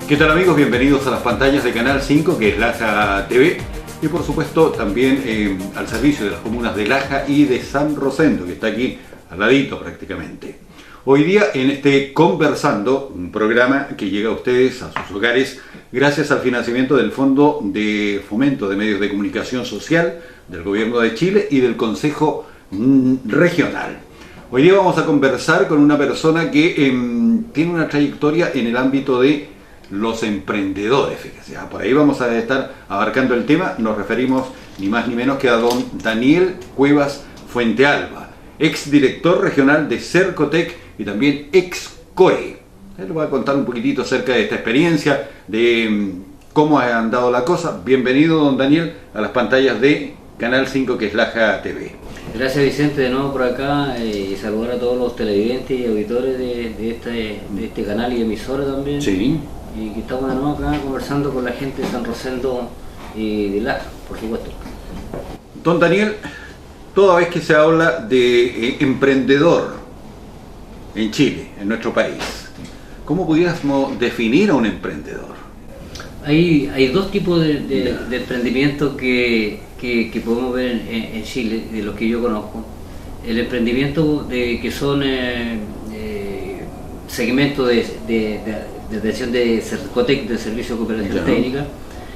¿Qué tal, amigos? Bienvenidos a las pantallas de Canal 5, que es Laja TV, y por supuesto también al servicio de las comunas de Laja y de San Rosendo, que está aquí al ladito prácticamente. Hoy día en este Conversando, un programa que llega a ustedes, a sus hogares, gracias al financiamiento del Fondo de Fomento de Medios de Comunicación Social del Gobierno de Chile y del Consejo Regional. Hoy día vamos a conversar con una persona que tiene una trayectoria en el ámbito de los emprendedores, fíjese. Por ahí vamos a estar abarcando el tema. Nos referimos ni más ni menos que a don Daniel Cuevas Fuentealba, exdirector regional de Cercotec y también ex-COE. Él va a contar un poquitito acerca de esta experiencia, de cómo ha andado la cosa. Bienvenido, don Daniel, a las pantallas de Canal 5, que es Laja TV. Gracias, Vicente, de nuevo por acá, y saludar a todos los televidentes y auditores de este canal y emisora también. Sí. Y que estamos de nuevo acá conversando con la gente de San Rosendo y de Laja, por supuesto. Don Daniel, toda vez que se habla de emprendedor en Chile, en nuestro país, ¿cómo pudiéramos definir a un emprendedor? Hay dos tipos de emprendimiento que podemos ver en Chile, de los que yo conozco. El emprendimiento que son segmentos de atención de Cercotec, de Servicio de Cooperación Técnica,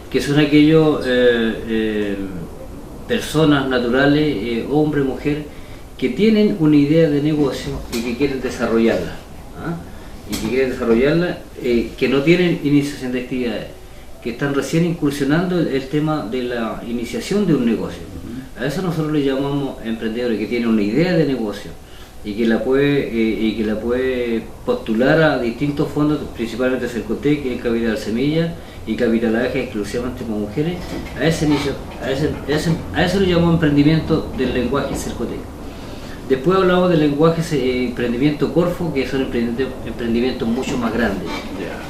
que son aquellos personas naturales, hombre, mujer, que tienen una idea de negocio y que quieren desarrollarla, que no tienen iniciación de actividades, que están recién incursionando el tema de la iniciación de un negocio. A eso nosotros le llamamos emprendedores que tienen una idea de negocio y que la puede postular a distintos fondos, principalmente Cercotec, que es Capital Semilla, y Capital Aja, exclusivamente para mujeres. A eso le llamamos emprendimiento del lenguaje Cercotec. Después hablamos del lenguaje emprendimiento Corfo, que son emprendimientos mucho más grandes.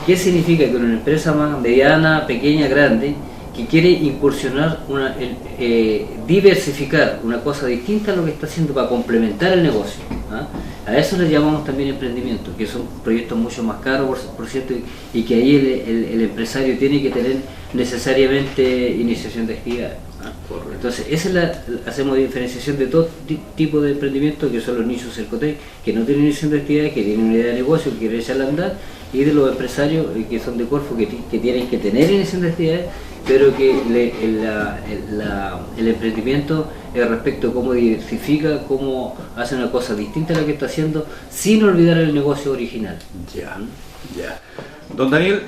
¿Qué significa? Que una empresa más mediana, pequeña, grande, que quiere incursionar, diversificar una cosa distinta a lo que está haciendo para complementar el negocio. A eso le llamamos también emprendimiento, que son proyectos mucho más caros, por cierto, y que ahí el empresario tiene que tener necesariamente iniciación de actividades. Entonces, hacemos diferenciación de todo tipo de emprendimientos, que son los nichos Cercotec, que no tienen iniciación de actividades, que tienen una idea de negocio, que quieren echarla a andar, y de los empresarios que son de Corfo, que tienen que tener iniciación de actividades, pero que el emprendimiento es respecto a cómo diversifica, cómo hace una cosa distinta a la que está haciendo, sin olvidar el negocio original. Ya. Don Daniel,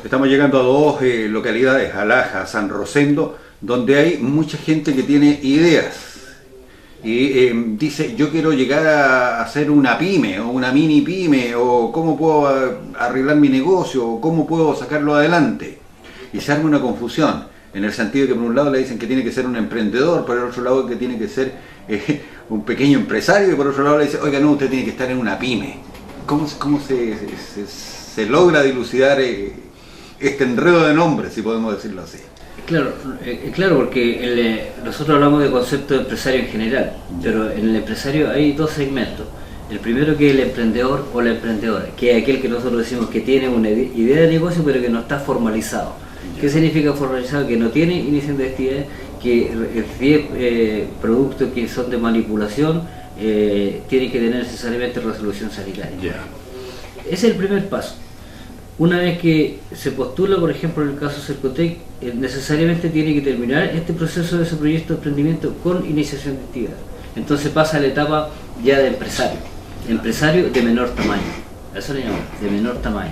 estamos llegando a dos localidades, a Laja, San Rosendo, donde hay mucha gente que tiene ideas y dice: yo quiero llegar a hacer una pyme o una mini pyme, o cómo puedo arreglar mi negocio, o cómo puedo sacarlo adelante. Y se arma una confusión, en el sentido que por un lado le dicen que tiene que ser un emprendedor, por el otro lado que tiene que ser un pequeño empresario, y por otro lado le dicen: oiga, no, usted tiene que estar en una pyme. ¿Cómo se logra dilucidar este enredo de nombres, si podemos decirlo así? Claro, porque nosotros hablamos de concepto de empresario en general, pero en el empresario hay dos segmentos. El primero, que es el emprendedor o la emprendedora, que es aquel que nosotros decimos que tiene una idea de negocio pero que no está formalizado. ¿Qué significa formalizado? Que no tiene iniciación de actividades, que productos que son de manipulación tienen que tener necesariamente resolución sanitaria. Ese es el primer paso. Una vez que se postula, por ejemplo, en el caso Cercotec, necesariamente tiene que terminar este proceso de ese proyecto de emprendimiento con iniciación de actividad. Entonces pasa a la etapa ya de empresario de menor tamaño. Eso le llamamos, de menor tamaño.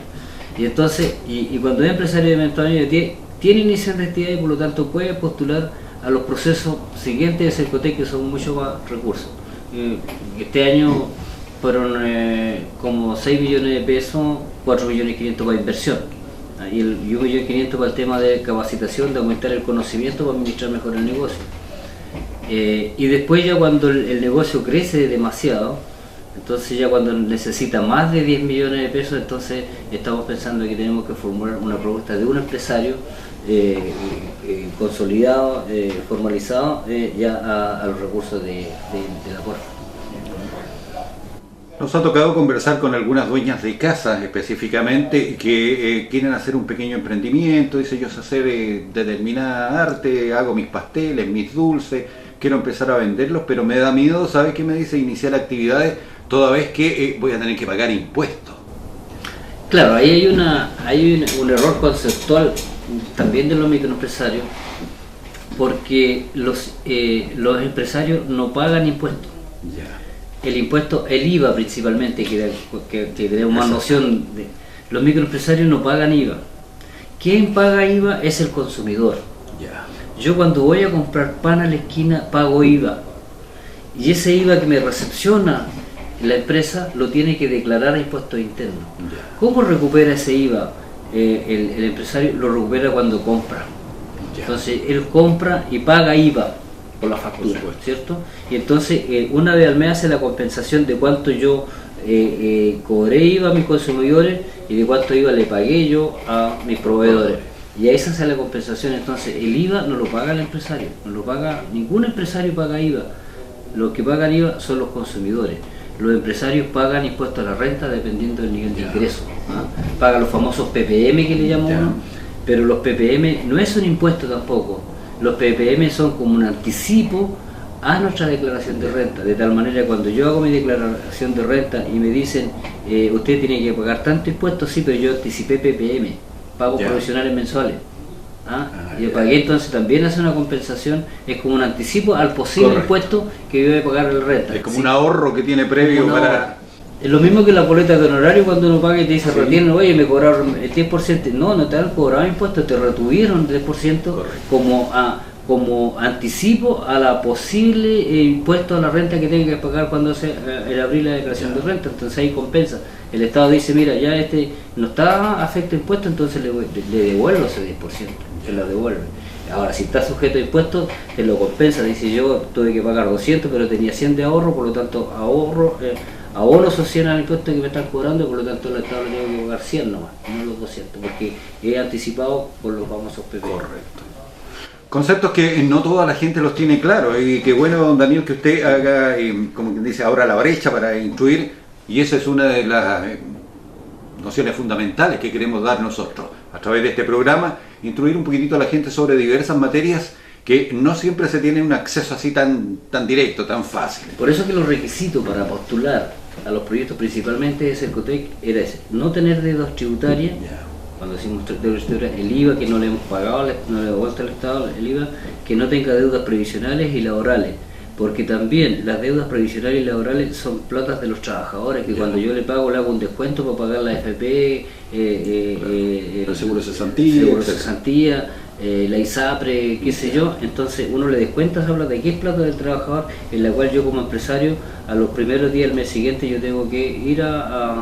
Y entonces, y cuando es empresario de menor tamaño, tiene iniciación de actividad y por lo tanto puede postular a los procesos siguientes de Cercotec, que son mucho más recursos. Este año fueron como 6 millones de pesos, 4,5 millones para inversión, y 1,5 millones para el tema de capacitación, de aumentar el conocimiento para administrar mejor el negocio. Y después, ya cuando el negocio crece demasiado, entonces ya cuando necesita más de 10 millones de pesos, entonces estamos pensando que tenemos que formular una propuesta de un empresario consolidado, formalizado, ya a los recursos de la Corfo. Nos ha tocado conversar con algunas dueñas de casas específicamente que quieren hacer un pequeño emprendimiento. Dice, yo sé hacer determinada arte, hago mis pasteles, mis dulces, quiero empezar a venderlos, pero me da miedo, ¿sabes qué me dice? Iniciar actividades toda vez que voy a tener que pagar impuestos. Claro, ahí hay un error conceptual también de los microempresarios, porque los empresarios no pagan impuestos. Ya. El impuesto, el IVA principalmente, que tenemos más noción de... Los microempresarios no pagan IVA. ¿Quién paga IVA? Es el consumidor. Ya. Yo cuando voy a comprar pan a la esquina pago IVA. Y ese IVA que me recepciona la empresa lo tiene que declarar a impuestos internos. Ya. ¿Cómo recupera ese IVA? El empresario lo recupera cuando compra. Ya. Entonces él compra y paga IVA por la factura, ¿cierto? Y entonces una vez al mes hace la compensación de cuánto yo cobré IVA a mis consumidores y de cuánto IVA le pagué yo a mis proveedores. Y ahí se hace la compensación. Entonces el IVA no lo paga el empresario, no lo paga, ningún empresario paga IVA. Los que pagan IVA son los consumidores. Los empresarios pagan impuestos a la renta dependiendo del nivel de ingreso. Pagan los famosos PPM que le llaman uno, pero los PPM no es un impuesto tampoco. Los PPM son como un anticipo a nuestra declaración de renta, de tal manera que cuando yo hago mi declaración de renta y me dicen usted tiene que pagar tanto impuesto, sí, pero yo anticipé PPM, pagos provisionales mensuales. Y el pagué, entonces también hace una compensación, es como un anticipo al posible impuesto que yo voy a pagar el renta. Es como un ahorro que tiene previo para... Es lo mismo que la boleta de honorario cuando uno paga y te dice retienen, oye, me cobraron el 10%. No te han cobrado impuestos, te retuvieron el 10% como anticipo a la posible impuesto a la renta que tenga que pagar cuando se abrir la declaración de renta. Entonces ahí compensa. El Estado dice, mira, ya no está afecto a impuestos, entonces le devuelvo ese 10%, se lo devuelve. Ahora, si está sujeto a impuestos, te lo compensa. Dice, yo tuve que pagar 200, pero tenía 100 de ahorro, por lo tanto abono social al impuesto que me están cobrando, por lo tanto el Estado le tiene que pagar 100 nomás, no los 200, porque he anticipado por los famosos PP. Correcto. Conceptos que no toda la gente los tiene claros, y qué bueno, don Daniel, que usted haga, como quien dice, ahora la brecha para instruir, y esa es una de las nociones fundamentales que queremos dar nosotros, a través de este programa, instruir un poquitito a la gente sobre diversas materias que no siempre se tiene un acceso así tan directo, tan fácil. Por eso que los requisitos para postular a los proyectos principalmente de Cercotec era ese, no tener deudas tributarias, cuando decimos deudas tributarias, el IVA que no le hemos pagado, no le hemos devuelto al Estado, el IVA que no tenga deudas previsionales y laborales, porque también las deudas previsionales y laborales son platas de los trabajadores, que cuando yo le pago le hago un descuento para pagar la FP, el seguro de cesantía, la ISAPRE, qué sé yo. Entonces uno le descuenta esa plata, que es plata del trabajador, en la cual yo como empresario a los primeros días del mes siguiente yo tengo que ir a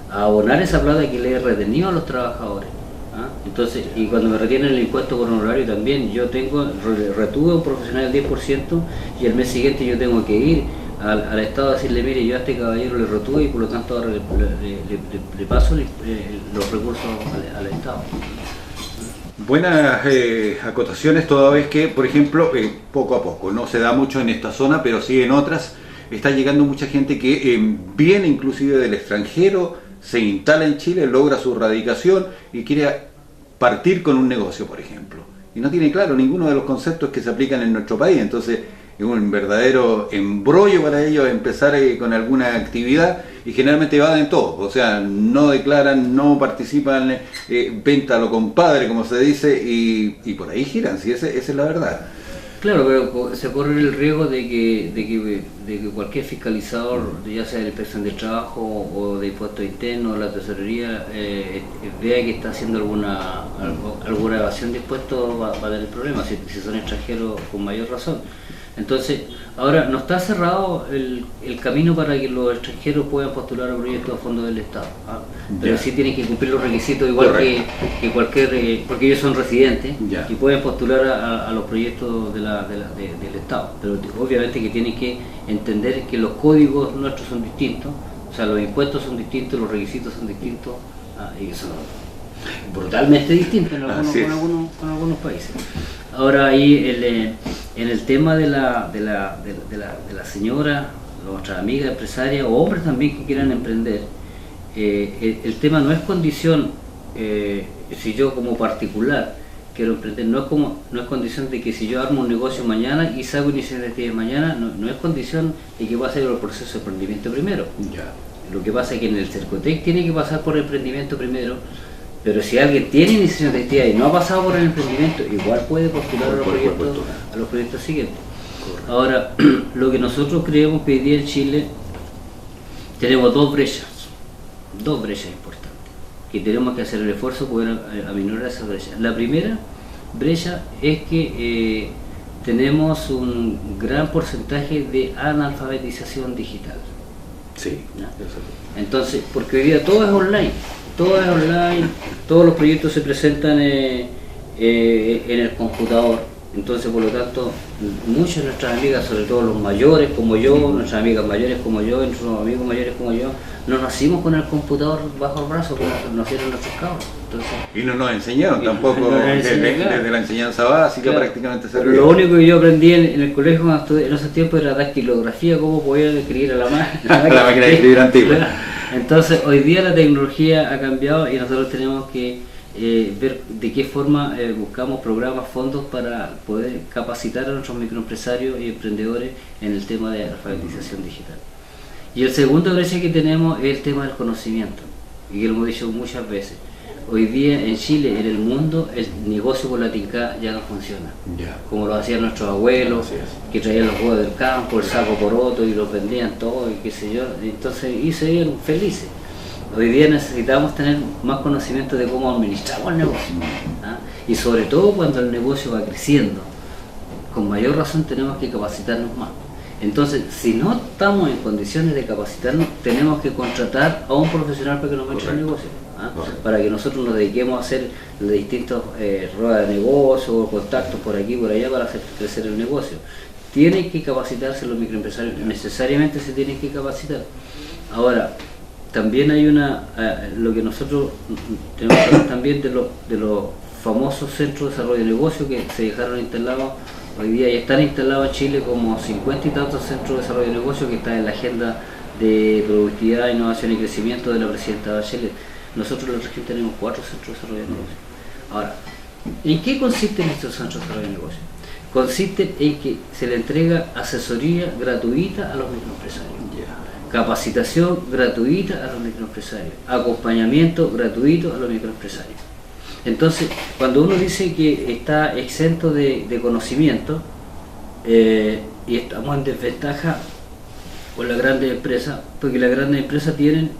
abonar esa plata que le he retenido a los trabajadores. Entonces, y cuando me retienen el impuesto por honorario también, yo retuve a un profesional el 10% y el mes siguiente yo tengo que ir al Estado a decirle, mire, yo a este caballero le retuve y por lo tanto ahora le paso los recursos al Estado. Buenas acotaciones, toda vez que, por ejemplo, poco a poco, no se da mucho en esta zona, pero sí en otras, está llegando mucha gente que viene inclusive del extranjero, se instala en Chile, logra su radicación y quiere partir con un negocio, por ejemplo. Y no tiene claro ninguno de los conceptos que se aplican en nuestro país, entonces es un verdadero embrollo para ellos empezar con alguna actividad y generalmente evaden todo, o sea, no declaran, no participan, venta a lo compadre, como se dice, y por ahí giran, sí, esa es la verdad. Claro, pero se corre el riesgo de que cualquier fiscalizador, ya sea de la Inspección de Trabajo o de Impuestos Internos o la Tesorería, vea que está haciendo alguna evasión de impuestos, va a tener problemas, si son extranjeros con mayor razón. Entonces, ahora no está cerrado el camino para que los extranjeros puedan postular a proyectos a fondos del Estado, pero sí tienen que cumplir los requisitos igual que cualquier, porque ellos son residentes y pueden postular a los proyectos del Estado, pero obviamente que tienen que entender que los códigos nuestros son distintos, o sea, los impuestos son distintos, los requisitos son distintos, y son brutalmente distintos con algunos países. Ahora ahí en el tema de la señora nuestras amigas empresarias o hombres también que quieran emprender, el tema no es condición, si yo como particular quiero emprender, no es condición de que si yo armo un negocio mañana y saco iniciativa mañana, no es condición de que pase por el proceso de emprendimiento primero. Ya. Lo que pasa es que en el Cercotec tiene que pasar por el emprendimiento primero, pero si alguien tiene iniciativa y no ha pasado por el emprendimiento, igual puede postular a los proyectos siguientes. Correcto. Ahora, lo que nosotros creemos que hoy día en Chile tenemos dos brechas importantes, que tenemos que hacer el esfuerzo por aminorar esas brechas. La primera brecha es que tenemos un gran porcentaje de analfabetización digital. Sí. ¿No? Entonces, porque hoy día todo es online, todos los proyectos se presentan en el computador. Entonces, por lo tanto, muchas de nuestras amigas, sobre todo los mayores como yo, nuestras amigas mayores como yo, nuestros amigos mayores como yo, no nacimos con el computador bajo el brazo como nacieron nuestros cabros. Entonces, y no nos enseñaron tampoco desde la enseñanza básica, claro, prácticamente se lo único que yo aprendí en el colegio cuando estudié, en esos tiempos era dactilografía, cómo podía escribir a la máquina. La máquina de escribir antigua. Claro. Entonces, hoy día la tecnología ha cambiado y nosotros tenemos que ver de qué forma buscamos programas, fondos para poder capacitar a nuestros microempresarios y emprendedores en el tema de alfabetización digital. Y el segundo brecha que tenemos es el tema del conocimiento, y que lo hemos dicho muchas veces. Hoy día en Chile, en el mundo, el negocio por la tinca ya no funciona. Yeah. Como lo hacían nuestros abuelos, que traían los huevos del campo, el saco poroto y los vendían todo y qué sé yo. Entonces, y se veían felices. Hoy día necesitamos tener más conocimiento de cómo administramos el negocio, ¿ah? Y sobre todo cuando el negocio va creciendo, con mayor razón tenemos que capacitarnos más. Entonces, si no estamos en condiciones de capacitarnos, tenemos que contratar a un profesional para que nos muestre el negocio, ¿ah? Para que nosotros nos dediquemos a hacer los distintos ruedas de negocio, contactos por aquí y por allá para hacer crecer el negocio. Tienen que capacitarse los microempresarios, necesariamente se tienen que capacitar. Ahora, también hay lo que nosotros tenemos que hablar también de los famosos centros de desarrollo de negocio que se dejaron instalados. Hoy día ya están instalados en Chile como 50 y tantos centros de desarrollo de negocio que están en la agenda de productividad, innovación y crecimiento de la presidenta Bachelet. Nosotros en la región tenemos 4 centros de desarrollo de negocio. Ahora, ¿en qué consisten estos centros de desarrollo de negocio? Consisten en que se le entrega asesoría gratuita a los microempresarios, capacitación gratuita a los microempresarios, acompañamiento gratuito a los microempresarios. Entonces, cuando uno dice que está exento de conocimiento y estamos en desventaja con las grandes empresas, porque las grandes empresas tienen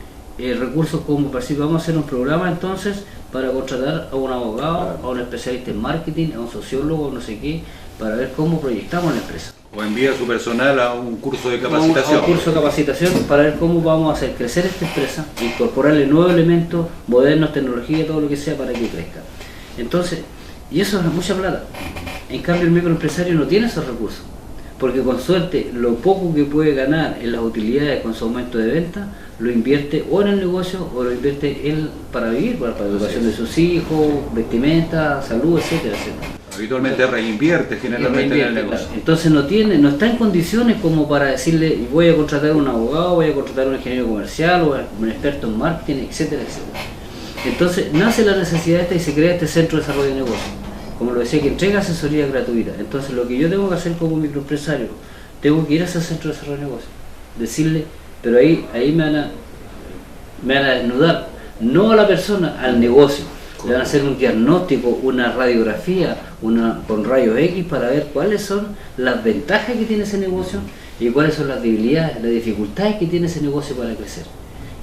recursos como para si vamos a hacer un programa entonces para contratar a un abogado, a un especialista en marketing, a un sociólogo, no sé qué, para ver cómo proyectamos la empresa. O envía a su personal a un curso de capacitación. A un curso de capacitación para ver cómo vamos a hacer crecer esta empresa, incorporarle nuevos elementos, modernos, tecnología, todo lo que sea para que crezca. Entonces, y eso es mucha plata. En cambio el microempresario no tiene esos recursos, porque con suerte lo poco que puede ganar en las utilidades con su aumento de venta, lo invierte o en el negocio o lo invierte para vivir, para la educación de sus hijos, vestimenta, salud, etcétera, etcétera. Habitualmente reinvierte generalmente en el negocio. Entonces no está en condiciones como para decirle voy a contratar a un abogado, voy a contratar a un ingeniero comercial o a un experto en marketing, etcétera, etcétera. Entonces nace la necesidad esta y se crea este centro de desarrollo de negocio. Como lo decía, que entrega asesoría gratuita. Entonces lo que yo tengo que hacer como microempresario, tengo que ir a ese centro de desarrollo de negocio, decirle, pero ahí me van a desnudar, no a la persona, al negocio. Le van a hacer un diagnóstico, una radiografía, con rayos X para ver cuáles son las ventajas que tiene ese negocio y cuáles son las debilidades, las dificultades que tiene ese negocio para crecer.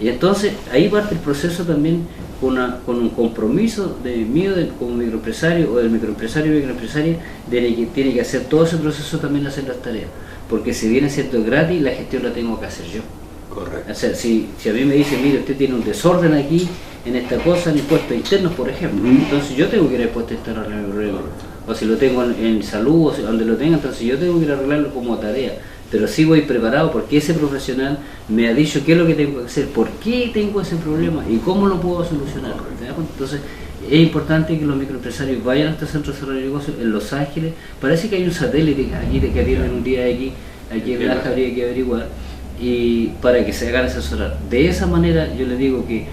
Y entonces ahí parte el proceso también con un compromiso mío como microempresario o del microempresario y microempresaria de que tiene que hacer todo ese proceso también hacer las tareas. Porque si viene siendo gratis, la gestión la tengo que hacer yo. Correcto. O sea, si a mí me dicen, mire, usted tiene un desorden aquí en esta cosa, en impuestos internos, por ejemplo, entonces yo tengo que ir a impuestos internos a arreglar mi problema. O si lo tengo en salud, o donde lo tenga, entonces yo tengo que ir a arreglarlo como tarea. Pero sí voy preparado porque ese profesional me ha dicho qué es lo que tengo que hacer, por qué tengo ese problema y cómo lo puedo solucionar. Entonces es importante que los microempresarios vayan a este centro de desarrollo de negocios en Los Ángeles. Parece que hay un satélite aquí que tienen un día aquí en Laja, habría que averiguar. y para que se hagan asesorar. De esa manera yo le digo que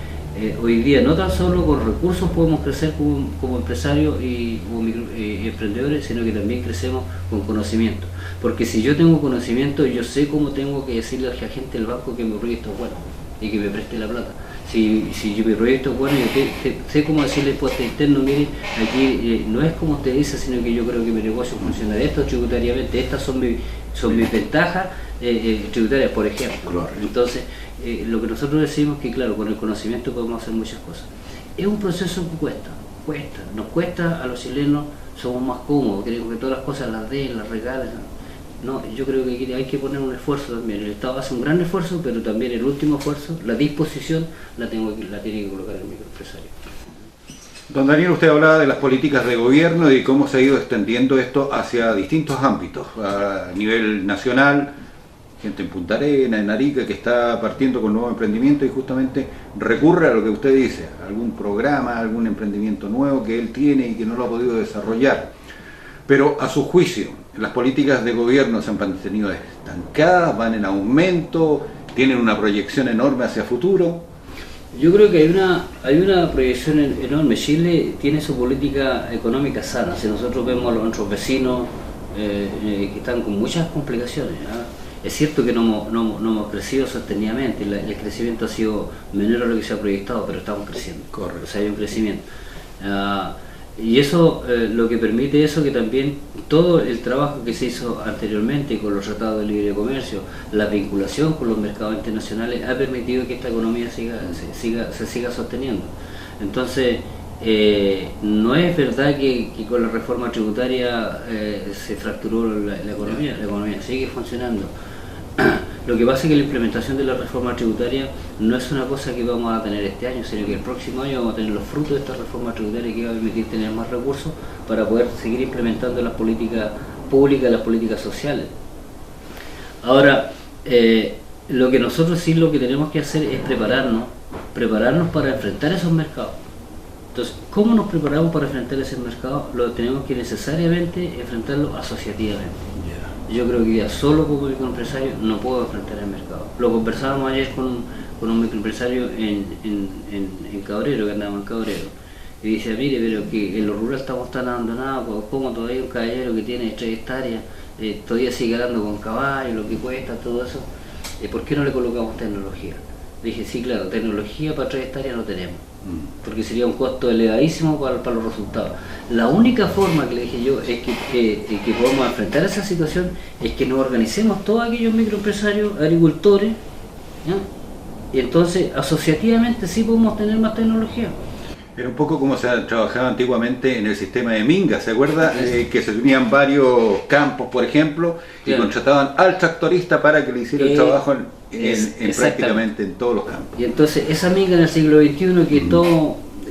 hoy día no tan solo con recursos podemos crecer como empresarios y como emprendedores, sino que también crecemos con conocimiento. Porque si yo tengo conocimiento, yo sé cómo tengo que decirle al agente del banco que mi proyecto es bueno y que me preste la plata. Si mi proyecto es bueno, yo sé cómo decirle al impuesto interno, miren, aquí no es como usted dice, sino que yo creo que mi negocio funciona de esto tributariamente, estas son mis ventajas tributarias, por ejemplo. Claro. Entonces, lo que nosotros decimos es que, claro, con el conocimiento podemos hacer muchas cosas. Es un proceso que nos cuesta a los chilenos, somos más cómodos, queremos que todas las cosas las den, las regalen. No, yo creo que aquí hay que poner un esfuerzo también. El Estado hace un gran esfuerzo, pero también el último esfuerzo, la disposición, la tiene que colocar el microempresario. Don Daniel, usted hablaba de las políticas de gobierno y cómo se ha ido extendiendo esto hacia distintos ámbitos, a nivel nacional, gente en Punta Arenas, en Arica, que está partiendo con nuevo emprendimiento y justamente recurre a lo que usted dice, algún programa, algún emprendimiento nuevo que él tiene y que no lo ha podido desarrollar. Pero a su juicio, las políticas de gobierno se han mantenido estancadas, van en aumento, tienen una proyección enorme hacia futuro. Yo creo que hay una proyección enorme. Chile tiene su política económica sana. Si nosotros vemos a nuestros vecinos que están con muchas complicaciones, es cierto que no hemos crecido sostenidamente, el crecimiento ha sido menor a lo que se ha proyectado, pero estamos creciendo. Correcto. O sea, hay un crecimiento. Y eso lo que permite eso que también todo el trabajo que se hizo anteriormente con los tratados de libre comercio, la vinculación con los mercados internacionales ha permitido que esta economía se siga sosteniendo. Entonces no es verdad que con la reforma tributaria se fracturó la economía sigue funcionando. Lo que pasa es que la implementación de la reforma tributaria no es una cosa que vamos a tener este año, sino que el próximo año vamos a tener los frutos de esta reforma tributaria que va a permitir tener más recursos para poder seguir implementando las políticas públicas, las políticas sociales. Ahora, lo que nosotros sí lo que tenemos que hacer es prepararnos para enfrentar esos mercados. Entonces, ¿cómo nos preparamos para enfrentar ese mercado? Lo tenemos que necesariamente enfrentarlo asociativamente. Yo creo que ya solo como microempresario no puedo enfrentar el mercado. Lo conversábamos ayer con un microempresario en Cabrero, que andaba en Cabrero, y dice, mire, pero que en lo rural estamos tan abandonados, como todavía un caballero que tiene 3 hectáreas, todavía sigue andando con caballos, lo que cuesta, todo eso, ¿por qué no le colocamos tecnología? Le dije, sí, claro, tecnología para 3 hectáreas no tenemos, porque sería un costo elevadísimo para los resultados. La única forma que le dije yo es que podemos enfrentar esa situación es que nos organicemos todos aquellos microempresarios, agricultores, ¿ya? Y entonces asociativamente sí podemos tener más tecnología. Era un poco como se trabajaba antiguamente en el sistema de Minga, ¿se acuerda? Que se unían varios campos, por ejemplo, y claro, contrataban al tractorista para que le hiciera el trabajo en prácticamente en todos los campos. Y entonces esa Minga en el siglo XXI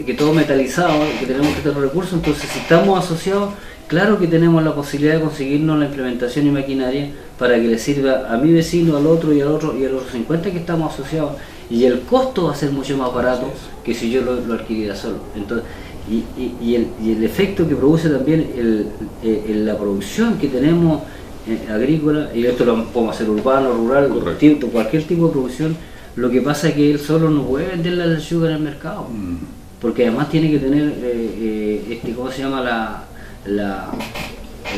que todo metalizado, que tenemos que tener recursos, entonces si estamos asociados, claro que tenemos la posibilidad de conseguirnos la implementación y maquinaria para que le sirva a mi vecino, al otro y a los 50 que estamos asociados, y el costo va a ser mucho más barato que si yo lo adquiriera solo. Entonces, y el efecto que produce también la producción que tenemos agrícola, y esto lo podemos hacer urbano, rural, cualquier tipo de producción, lo que pasa es que él solo no puede vender la lechuga en el mercado, porque además tiene que tener, ¿cómo se llama? La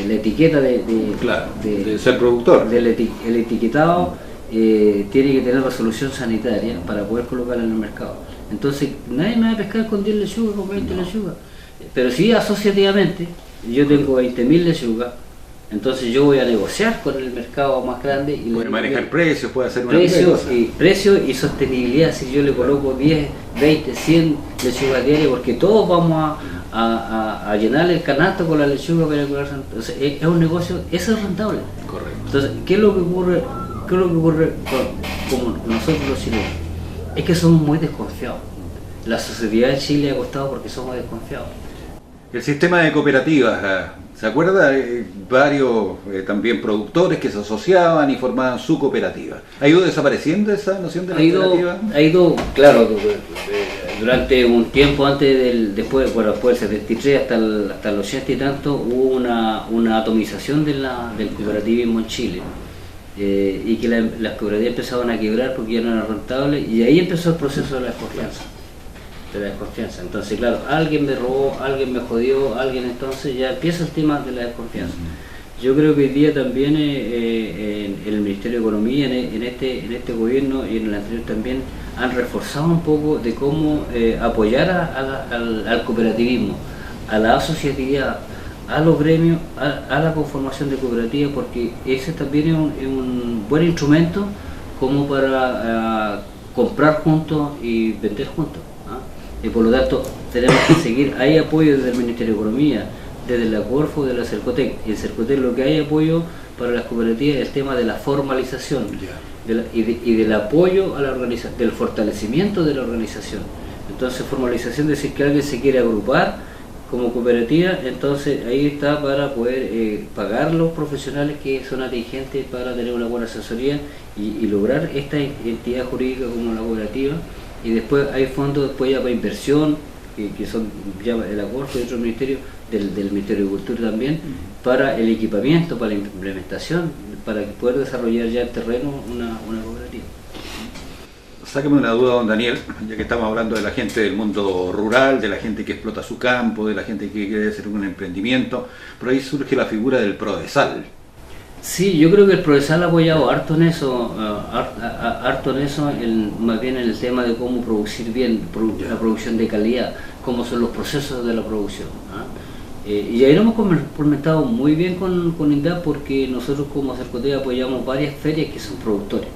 etiqueta de ser productor. El etiquetado tiene que tener resolución sanitaria para poder colocarla en el mercado. Entonces nadie me va a pescar con 10 lechugas, con 20 lechugas. Pero si asociativamente yo tengo 20.000 lechugas, entonces yo voy a negociar con el mercado más grande y puede manejar precios, puede hacer una precio y sostenibilidad. Si yo le coloco 10, 20, 100 lechugas diarias, porque todos vamos a llenar el canasto con la lechuga para colocar. Entonces es un negocio, eso es rentable. Correcto. Entonces, ¿qué es lo que ocurre con nosotros los chilenos? Es que somos muy desconfiados. La sociedad de Chile ha costado porque somos desconfiados. El sistema de cooperativas, ¿se acuerda? Varios también productores que se asociaban y formaban su cooperativa. ¿Ha ido desapareciendo esa noción de la cooperativa? Ha ido, claro, durante un tiempo después del 73 hasta el 80 y tanto, hubo una atomización del cooperativismo en Chile. y que las cooperativas empezaban a quebrar porque ya no eran rentables, y ahí empezó el proceso de la desconfianza. Entonces, claro, alguien me robó, alguien me jodió, entonces ya empieza el tema de la desconfianza. Yo creo que hoy día también en el Ministerio de Economía, en este gobierno y en el anterior también, han reforzado un poco de cómo apoyar al cooperativismo, a la asociatividad, a los gremios, a la conformación de cooperativas, porque ese también es un buen instrumento como para comprar juntos y vender juntos. Y por lo tanto tenemos que seguir, hay apoyo desde el Ministerio de Economía, desde la Corfo, de la Cercotec. Y en Cercotec lo que hay apoyo para las cooperativas es el tema de la formalización y del apoyo a la organización, del fortalecimiento de la organización. Entonces, formalización es decir que alguien se quiere agrupar como cooperativa, entonces ahí está para poder pagar los profesionales que son atingentes para tener una buena asesoría y lograr esta entidad jurídica como la cooperativa. Y después hay fondos ya para inversión, que son ya el acuerdo de otros ministerios, del Ministerio de Cultura también, para el equipamiento, para la implementación, para poder desarrollar ya en terreno una cooperativa. Sáqueme una duda, don Daniel, ya que estamos hablando de la gente del mundo rural, de la gente que explota su campo, de la gente que quiere hacer un emprendimiento, por ahí surge la figura del Prodesal. Sí, yo creo que el Prodesal ha apoyado harto en eso, más bien en el tema de cómo producir bien, la producción de calidad, cómo son los procesos de la producción. Y ahí lo hemos complementado muy bien con INDAP, porque nosotros como Cercotec apoyamos varias ferias que son productores.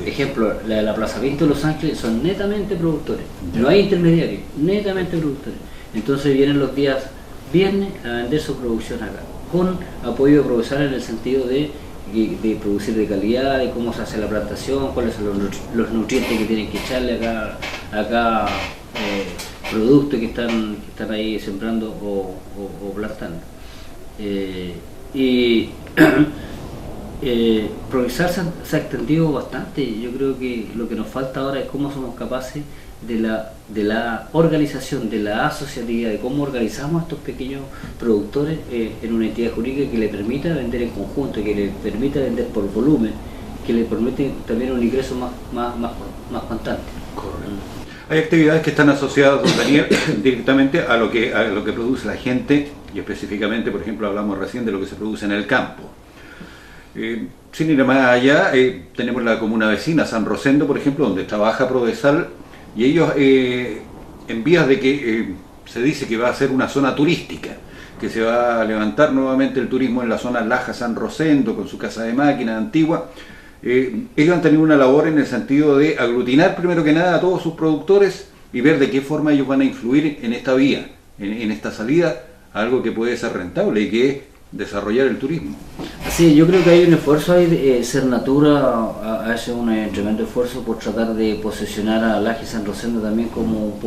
Ejemplo, la de la Plaza Pinto de Los Ángeles son netamente productores, no hay intermediarios, netamente productores. Entonces vienen los días viernes a vender su producción acá, con apoyo de Prodesal en el sentido de producir de calidad, de cómo se hace la plantación, cuáles son los nutrientes que tienen que echarle a cada producto que están ahí sembrando o plantando. Progresar se ha extendido bastante. Yo creo que lo que nos falta ahora es cómo somos capaces de la organización, de la asociatividad, de cómo organizamos a estos pequeños productores en una entidad jurídica que le permita vender en conjunto, que le permita vender por volumen, que le permite también un ingreso más constante. Correcto. Hay actividades que están asociadas, don Daniel, directamente a lo que produce la gente, y específicamente, por ejemplo, hablamos recién de lo que se produce en el campo. Sin ir más allá, tenemos la comuna vecina, San Rosendo, por ejemplo, donde trabaja Prodesal, y ellos en vías de que se dice que va a ser una zona turística, que se va a levantar nuevamente el turismo en la zona Laja San Rosendo, con su casa de máquinas antigua. Ellos han tenido una labor en el sentido de aglutinar primero que nada a todos sus productores y ver de qué forma ellos van a influir en esta vía, en esta salida, a algo que puede ser rentable y que es desarrollar el turismo. Sí, yo creo que hay un esfuerzo ahí, Cernatura hace un tremendo esfuerzo por tratar de posicionar a Laja y San Rosendo también como un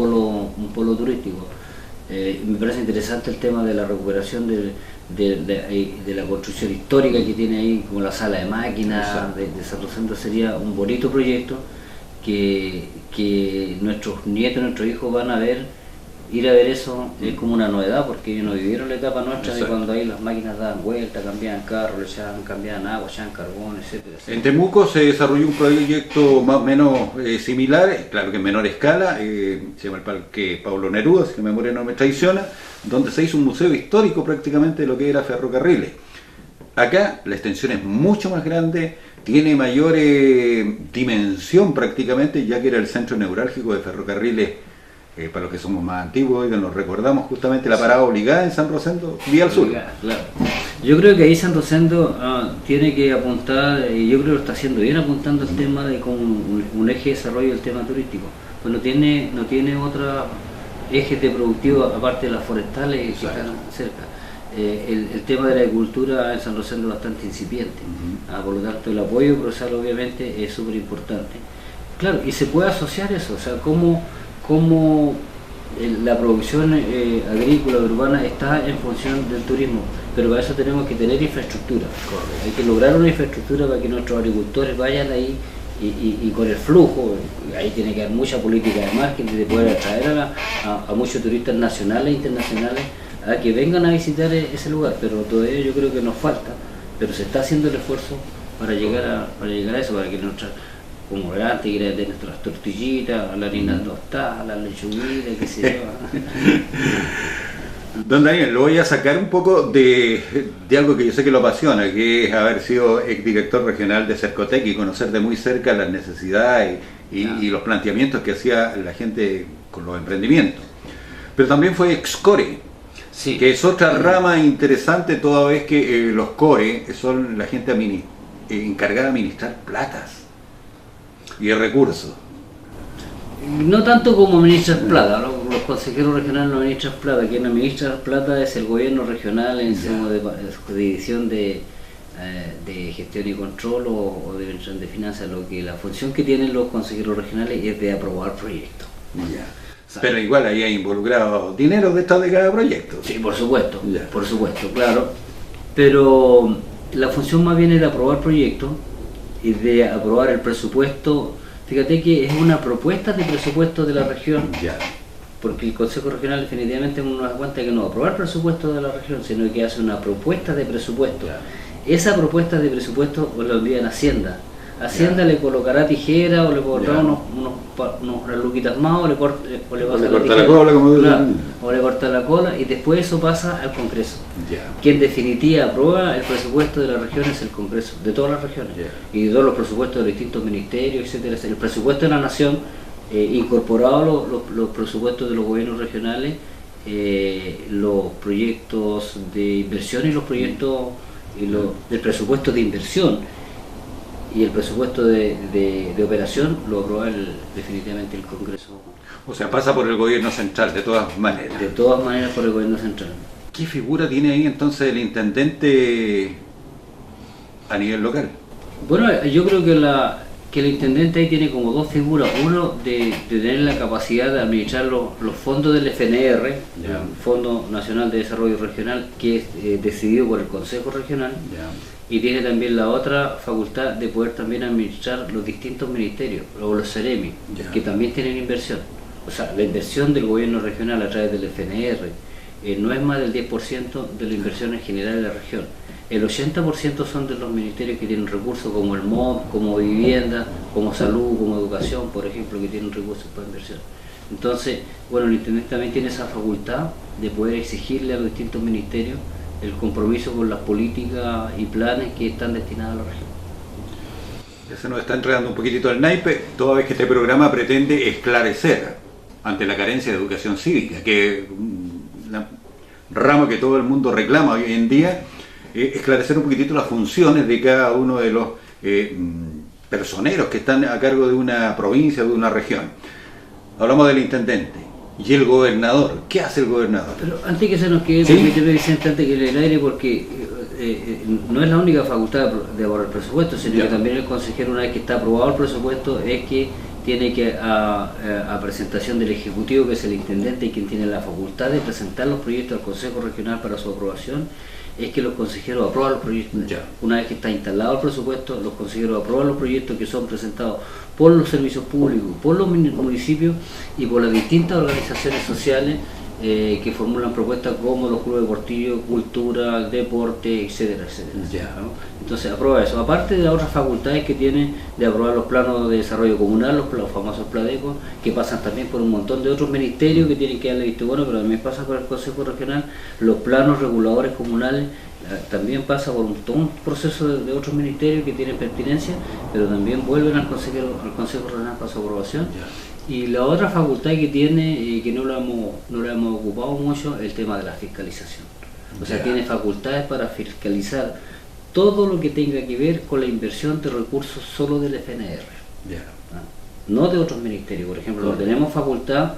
polo turístico. Me parece interesante el tema de la recuperación de la construcción histórica que tiene ahí, como la sala de máquinas de San Rosendo. Sería un bonito proyecto que nuestros nietos, nuestros hijos van a ver. Ir a ver eso es como una novedad, porque ellos no vivieron la etapa nuestra de cuando ahí las máquinas daban vuelta, cambiaban carros, cambiaban agua, echaban carbón, etcétera. En Temuco se desarrolló un proyecto más o menos similar, claro que en menor escala, se llama el Parque Pablo Neruda, si la memoria no me traiciona, donde se hizo un museo histórico prácticamente de lo que era ferrocarriles. Acá la extensión es mucho más grande, tiene mayor dimensión prácticamente, ya que era el centro neurálgico de ferrocarriles. Para los que somos más antiguos, nos recordamos justamente la parada obligada en San Rosendo, vía al sur. Claro. Yo creo que ahí San Rosendo tiene que apuntar, y yo creo que lo está haciendo bien, apuntando el tema de como un eje de desarrollo del tema turístico. Pues no tiene otro eje de productivo aparte de las forestales que están cerca. El tema de la agricultura en San Rosendo es bastante incipiente, por lo tanto el apoyo Prodesal obviamente es súper importante. Claro, y se puede asociar eso, o sea, cómo la producción agrícola urbana está en función del turismo, pero para eso tenemos que tener infraestructura. Correcto. Hay que lograr una infraestructura para que nuestros agricultores vayan ahí y con el flujo, ahí tiene que haber mucha política de marketing, de poder atraer a muchos turistas nacionales e internacionales a que vengan a visitar ese lugar, pero todavía yo creo que nos falta, pero se está haciendo el esfuerzo para llegar a eso, para que nuestras, como era antes, ir de nuestras tortillitas, la harina tostada, la lechuguita, qué sé yo. Don Daniel, lo voy a sacar un poco de algo que yo sé que lo apasiona, que es haber sido exdirector regional de Cercotec y conocer de muy cerca las necesidades y los planteamientos que hacía la gente con los emprendimientos. Pero también fue ex-core, Sí. que es otra rama interesante, toda vez que los core son la gente encargada de administrar platas y recursos. No tanto como administrar plata, los consejeros regionales no administran plata, quien administra plata es el gobierno regional en seno de división de gestión y control o de dirección de finanzas. Lo que la función que tienen los consejeros regionales es de aprobar proyectos. Ya. Pero igual ahí hay involucrado dinero de cada proyecto. Sí, por supuesto, Ya. por supuesto, claro. Pero la función más bien es de aprobar proyectos y de aprobar el presupuesto. Fíjate que es una propuesta de presupuesto de la región, Ya. porque el Consejo Regional definitivamente uno da cuenta que no aprueba el presupuesto de la región, sino que hace una propuesta de presupuesto. Ya. Esa propuesta de presupuesto la envía en Hacienda. Hacienda le colocará tijera o le colocará unos reluquitas más o le corta la cola, como dicen. Claro, o le corta la cola y después eso pasa al Congreso. Ya. Quien en definitiva aprueba el presupuesto de la región es el Congreso, de todas las regiones, y de todos los presupuestos de los distintos ministerios, etcétera. El presupuesto de la Nación, incorporado los presupuestos de los gobiernos regionales, los proyectos de inversión y los proyectos del presupuesto de inversión y el presupuesto de operación lo aprueba definitivamente el Congreso. O sea, pasa por el gobierno central, de todas maneras. De todas maneras por el gobierno central. ¿Qué figura tiene ahí entonces el intendente a nivel local? Bueno, yo creo que el intendente ahí tiene como dos figuras. Uno, de tener la capacidad de administrar los fondos del FNR, el Fondo Nacional de Desarrollo Regional, que es decidido por el Consejo Regional. Y tiene también la otra facultad de poder también administrar los distintos ministerios, o los CEREMI, que también tienen inversión. O sea, la inversión del gobierno regional a través del FNR no es más del 10% de la inversión en general de la región. El 80% son de los ministerios que tienen recursos como el MOB, como vivienda, como salud, como educación, por ejemplo, que tienen recursos para inversión. Entonces, bueno, el intendente también tiene esa facultad de poder exigirle a los distintos ministerios el compromiso con las políticas y planes que están destinados a la región. Ya se nos está enredando un poquitito el naipe, toda vez que este programa pretende esclarecer ante la carencia de educación cívica, que es un ramo que todo el mundo reclama hoy en día, esclarecer un poquitito las funciones de cada uno de los personeros que están a cargo de una provincia o de una región. Hablamos del intendente. ¿Y el gobernador? ¿Qué hace el gobernador? Pero antes que se nos quede, ¿Sí? permíteme, Vicente, antes que el aire, porque no es la única facultad de aprobar el presupuesto, sino que también el consejero, una vez que está aprobado el presupuesto, es que tiene que, a presentación del Ejecutivo, que es el intendente y quien tiene la facultad de presentar los proyectos al Consejo Regional para su aprobación, es que los consejeros aprueban los proyectos. Una vez que está instalado el presupuesto, los consejeros aprueban los proyectos que son presentados por los servicios públicos, por los municipios y por las distintas organizaciones sociales que formulan propuestas como los clubes deportivos, cultura, deporte, etcétera, etcétera. ¿No? Entonces aprueba eso. Aparte de las otras facultades que tiene de aprobar los planos de desarrollo comunal, los famosos PLADECO, que pasan también por un montón de otros ministerios que tienen que darle visto bueno, pero también pasa por el Consejo Regional, los planos reguladores comunales, también pasa por todo un proceso de otros ministerios que tienen pertinencia, pero también vuelven al Consejo Regional para su aprobación. Y la otra facultad que tiene, y que no la hemos ocupado mucho, es el tema de la fiscalización. O sea, tiene facultades para fiscalizar todo lo que tenga que ver con la inversión de recursos solo del FNR, no de otros ministerios. Por ejemplo, no tenemos facultad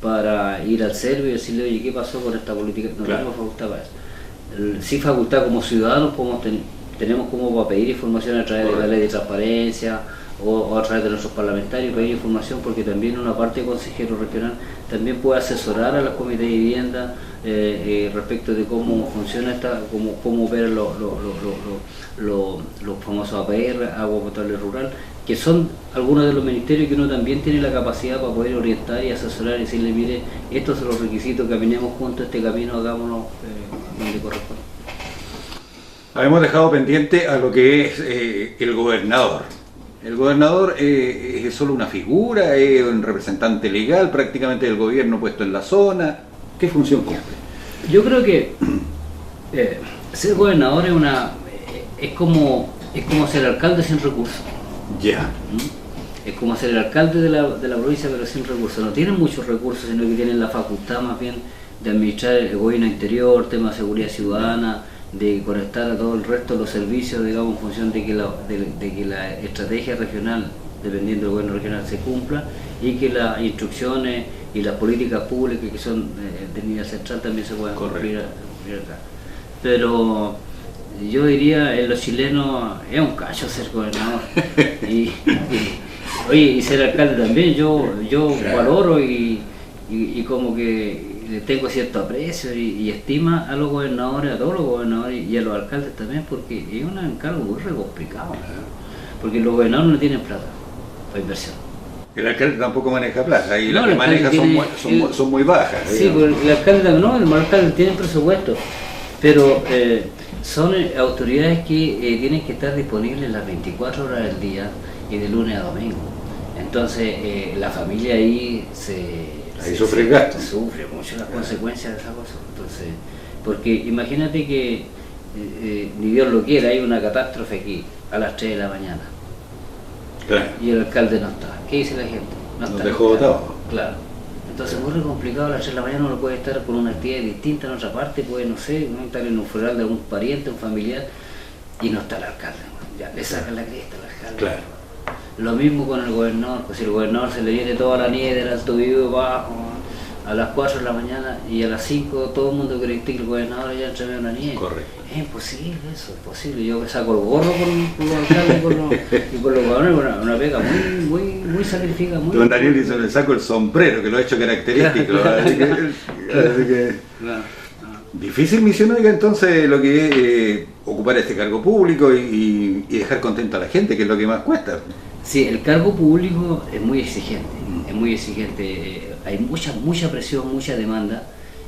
para ir al CERVE y decirle, oye, ¿qué pasó con esta política? No tenemos facultad para eso. Sí, facultad como ciudadanos tenemos como para pedir información a través de la ley de transparencia o a través de nuestros parlamentarios, pedir información, porque también una parte de consejero regional también puede asesorar a los comités de vivienda respecto de cómo funciona cómo operan los famosos APR, agua potable rural, que son algunos de los ministerios que uno también tiene la capacidad para poder orientar y asesorar y decirle, mire, estos son los requisitos, caminemos juntos este camino, hagámonos donde corresponde. Habíamos dejado pendiente a lo que es el gobernador. El gobernador es solo una figura, es un representante legal prácticamente del gobierno puesto en la zona. ¿Qué función cumple? Yo creo que ser gobernador es como ser alcalde sin recursos. Ya. Es como ser el alcalde de la provincia pero sin recursos. No tienen muchos recursos, sino que tienen la facultad más bien de administrar el gobierno interior, temas de seguridad ciudadana, de conectar a todo el resto de los servicios, digamos, en función de que la estrategia regional, dependiendo del gobierno regional, se cumpla, y que las instrucciones y las políticas públicas que son de nivel central también se puedan cumplir acá. Pero yo diría, en los chilenos es un cacho ser gobernador. y ser alcalde también, yo Claro. valoro y como que le tengo cierto aprecio y estima a los gobernadores, a todos los gobernadores y a los alcaldes también, porque es un encargo muy re complicado. Porque los gobernadores no tienen plata para inversión. El alcalde tampoco maneja plata y No, las que el maneja alcalde son muy bajas. Sí, digamos. porque el alcalde también, no, el alcalde tiene presupuesto, pero son autoridades que tienen que estar disponibles las 24 horas del día y de lunes a domingo. Entonces la familia ahí sufre el gasto. Sufre mucho las consecuencias de esa cosa. Entonces, porque imagínate que ni Dios lo quiera, hay una catástrofe aquí a las 3 de la mañana. Claro. Y el alcalde no está. ¿Qué dice la gente? No Nos está. dejó botados. Claro. Entonces es muy complicado, a las 3 de la mañana uno puede estar con una actividad distinta en otra parte, puede, no sé, ¿no? Estar en un funeral de algún pariente, un familiar, y no está el alcalde. Ya le sacan la cresta al alcalde. Claro. Lo mismo con el gobernador, pues si el gobernador se le viene toda la nieve del Alto Biobío bajo a las 4 de la mañana y a las 5 todo el mundo cree que el gobernador ya entre medio de la nieve. Correcto. Es imposible eso, es imposible. Yo me saco el gorro por los alcaldes y por los gobernadores, una pega muy sacrificada. Don Daniel dice, le saco el sombrero, que lo ha hecho característico. Claro. Así que Claro. difícil misión, oiga, entonces lo que es ocupar este cargo público y dejar contento a la gente, que es lo que más cuesta. Sí, el cargo público es muy exigente, es muy exigente. Hay mucha presión, mucha demanda,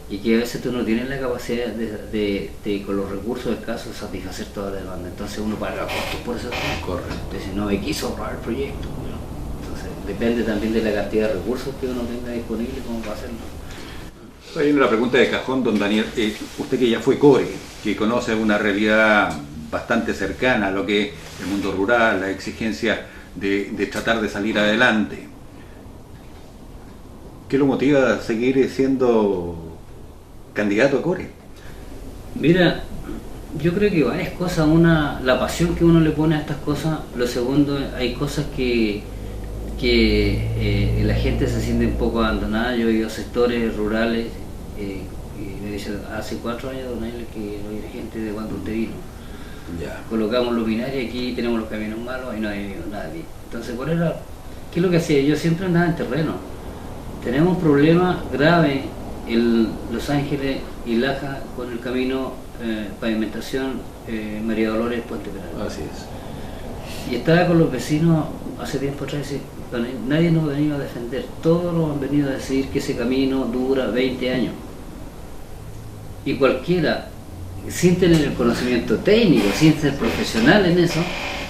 y que a veces tú no tienes la capacidad de con los recursos escasos satisfacer toda la demanda. Entonces uno paga costos por eso. Correcto. Entonces no me quiso ahorrar el proyecto. ¿No? Entonces depende también de la cantidad de recursos que uno tenga disponible como para hacerlo. Hay una pregunta de cajón, don Daniel. Usted que ya fue core, que conoce una realidad bastante cercana a lo que es el mundo rural, la exigencia de tratar de salir adelante. ¿Qué lo motiva a seguir siendo candidato a core? Mira, yo creo que varias cosas. Una, la pasión que uno le pone a estas cosas. Lo segundo, hay cosas que la gente se siente un poco abandonada. Yo he ido a sectores rurales y me dicen, hace 4 años, don Daniel, que los dirigentes de cuando usted vino, Ya. colocamos luminaria y aquí tenemos los caminos malos y no hay nadie. Entonces, ¿qué es lo que hacía? Yo siempre andaba en terreno. Tenemos un problema grave en Los Ángeles y Laja con el camino pavimentación María Dolores Puente Peral. Así es. Y estaba con los vecinos hace tiempo atrás y decía, nadie nos ha venido a defender, todos nos han venido a decir que ese camino dura 20 años. Y cualquiera, sin tener el conocimiento técnico, sin ser profesional en eso,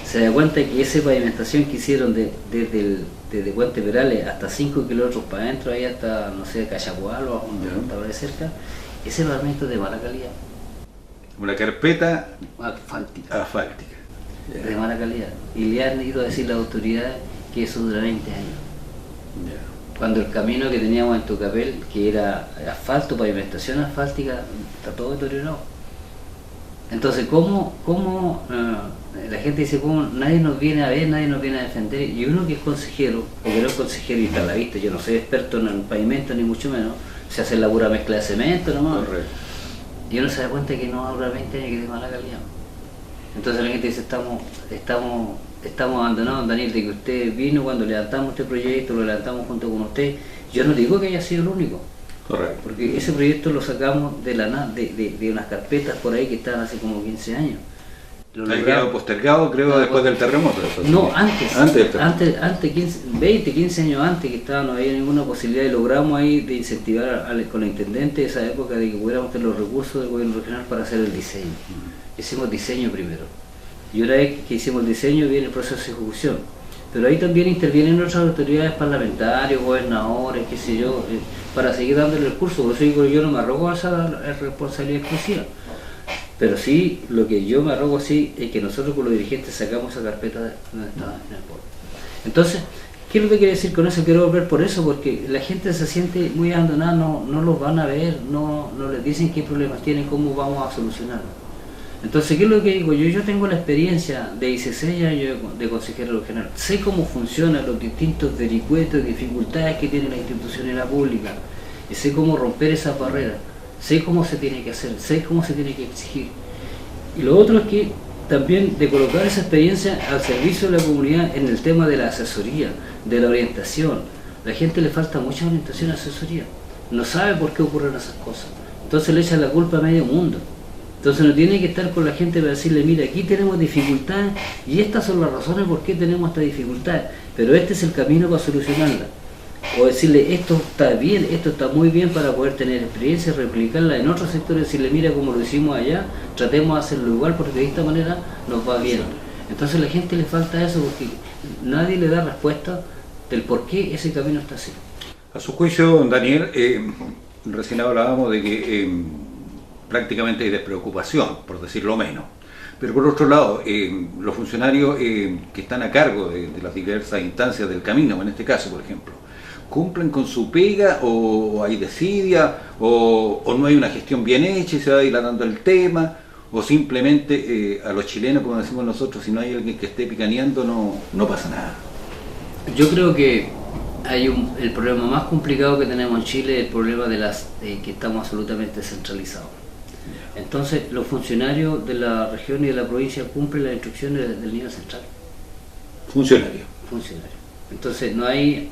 se da cuenta que esa pavimentación que hicieron desde Puente Perales hasta 5 kilómetros para adentro, ahí hasta, no sé, Cachagual o hasta de cerca, ese pavimento es de mala calidad. Una carpeta Asfáltica. asfáltica. De mala calidad. Y le han ido a decir las autoridades que eso dura 20 años. Ya. Cuando el camino que teníamos en Tucapel, que era asfalto, pavimentación asfáltica, está todo deteriorado. Entonces, ¿cómo la gente dice, cómo nadie nos viene a ver, nadie nos viene a defender? Y uno que es consejero, o que no es consejero y está a la vista, yo no soy experto en el pavimento ni mucho menos, se hace la pura mezcla de cemento nomás. Correcto. Y uno se da cuenta que no dura 20 años, que es de mala calidad. Entonces la gente dice, estamos abandonados, Daniel, de que usted vino cuando levantamos este proyecto, lo levantamos junto con usted. Yo no digo que haya sido el único, Correcto. porque ese proyecto lo sacamos de unas carpetas por ahí que estaban hace como 15 años. Lo Ha logramos. quedado postergado, creo, después del terremoto. Eso, No, sí. antes, Antes del terremoto. antes 15 años antes que estaba, no había ninguna posibilidad y logramos ahí de incentivar con la intendente de esa época de que pudiéramos tener los recursos del gobierno regional para hacer el diseño. hicimos diseño primero. Y una vez que hicimos el diseño viene el proceso de ejecución. Pero ahí también intervienen otras autoridades parlamentarias, gobernadores, qué sé yo, para seguir dándole el curso. Por eso digo, yo no me arrogo a esa responsabilidad exclusiva. Pero sí, lo que yo me arrogo sí es que nosotros con los dirigentes sacamos esa carpeta de donde estaba en el pueblo. Entonces, ¿qué es lo que quiero decir con eso? Quiero volver por eso, porque la gente se siente muy abandonada, no los van a ver, no les dicen qué problemas tienen, cómo vamos a solucionarlo. Entonces, ¿qué es lo que digo? Yo tengo la experiencia de 16 años de consejero regional. Sé cómo funcionan los distintos vericuetos y dificultades que tiene la institucionalidad pública. Y sé cómo romper esas barreras. Sé cómo se tiene que hacer, sé cómo se tiene que exigir. Y lo otro es que también de colocar esa experiencia al servicio de la comunidad en el tema de la asesoría, de la orientación. A la gente le falta mucha orientación y asesoría. No sabe por qué ocurren esas cosas. Entonces le echan la culpa a medio mundo. Entonces no tiene que estar con la gente para decirle, mira, aquí tenemos dificultades y estas son las razones por qué tenemos esta dificultad, pero este es el camino para solucionarla. O decirle, esto está bien, esto está muy bien para poder tener experiencia y replicarla en otros sectores, decirle, mira, como lo hicimos allá, tratemos de hacerlo igual porque de esta manera nos va bien. Entonces a la gente le falta eso porque nadie le da respuesta del por qué ese camino está así. A su juicio, don Daniel, recién hablábamos de que prácticamente hay despreocupación, por decirlo menos. Pero por otro lado, los funcionarios que están a cargo de las diversas instancias del camino, en este caso, por ejemplo, ¿cumplen con su pega o hay desidia o no hay una gestión bien hecha y se va dilatando el tema? ¿O simplemente a los chilenos, como decimos nosotros, si no hay alguien que esté picaneando, no pasa nada? Yo creo que el problema más complicado que tenemos en Chile es el problema de que estamos absolutamente centralizados. Entonces, los funcionarios de la región y de la provincia cumplen las instrucciones del nivel central. Funcionarios. Entonces, no hay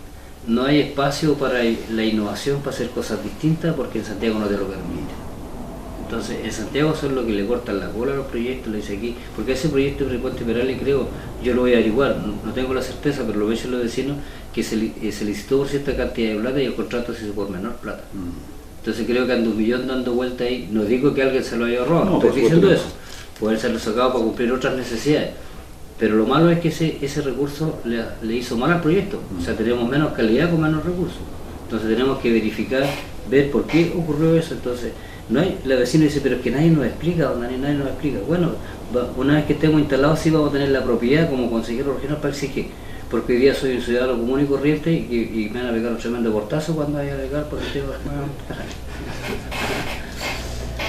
espacio para la innovación, para hacer cosas distintas, porque en Santiago no te lo permite. Entonces, en Santiago son los que le cortan la cola a los proyectos, le dice aquí, porque ese proyecto de Puente Perales, creo, yo lo voy a averiguar, no tengo la certeza, pero lo veo en los vecinos, que se licitó por cierta cantidad de plata y el contrato se hizo por menor plata. Entonces creo que anda 1 millón dando vuelta ahí. No digo que alguien se lo haya robado, no estoy diciendo eso. Puede ser sacado para cumplir otras necesidades. Pero lo malo es que ese recurso le hizo mal al proyecto. O sea, tenemos menos calidad con menos recursos. Entonces tenemos que verificar, ver por qué ocurrió eso. Entonces, la vecina dice, pero es que nadie nos explica, nadie nos explica. Bueno, una vez que estemos instalados sí vamos a tener la propiedad como consejero regional para exigir. Porque hoy día soy un ciudadano común y corriente y me van a pegar un tremendo portazo cuando vaya a pegar por el tema.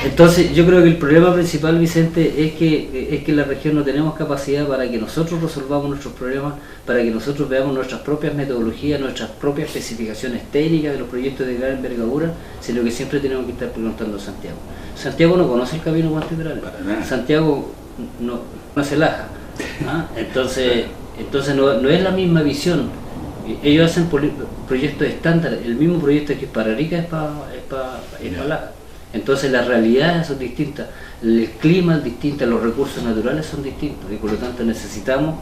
Entonces yo creo que el problema principal, Vicente, es que en la región no tenemos capacidad para que nosotros resolvamos nuestros problemas, para que nosotros veamos nuestras propias metodologías, nuestras propias especificaciones técnicas de los proyectos de gran envergadura, sino que siempre tenemos que estar preguntando a Santiago. Santiago no conoce el camino Puente Perales. Santiago no conoce Laja. Entonces no es la misma visión. Ellos hacen proyectos estándar, el mismo proyecto que es para Arica es para Laja. Entonces las realidades son distintas, el clima es distinto, los recursos naturales son distintos y por lo tanto necesitamos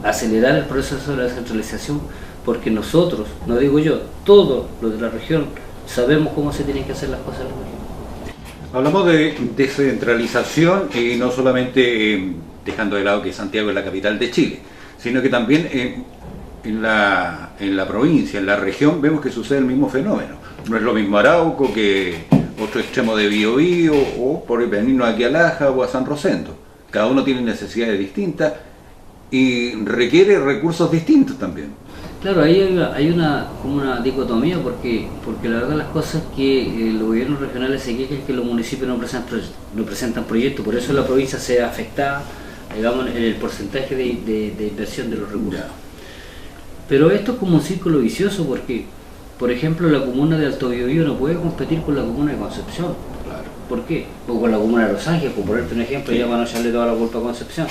acelerar el proceso de la descentralización porque nosotros, no digo yo, todos los de la región sabemos cómo se tienen que hacer las cosas en la región. Hablamos de descentralización y no solamente dejando de lado que Santiago es la capital de Chile, sino que también en la provincia, en la región, vemos que sucede el mismo fenómeno. No es lo mismo Arauco que otro extremo de Biobío o por venirnos aquí a Laja o a San Rosendo. Cada uno tiene necesidades distintas y requiere recursos distintos también. Claro, ahí hay como una dicotomía porque la verdad las cosas que los gobiernos regionales se quejan que los municipios no presentan proyectos, por eso la provincia se ve afectada, digamos, en el porcentaje de inversión de los recursos. Pero esto es como un círculo vicioso porque, por ejemplo, la comuna de Alto Biobío no puede competir con la comuna de Concepción. Claro. ¿Por qué? O con la comuna de Los Ángeles, por ponerte un ejemplo, ya van a echarle toda la culpa a Concepción.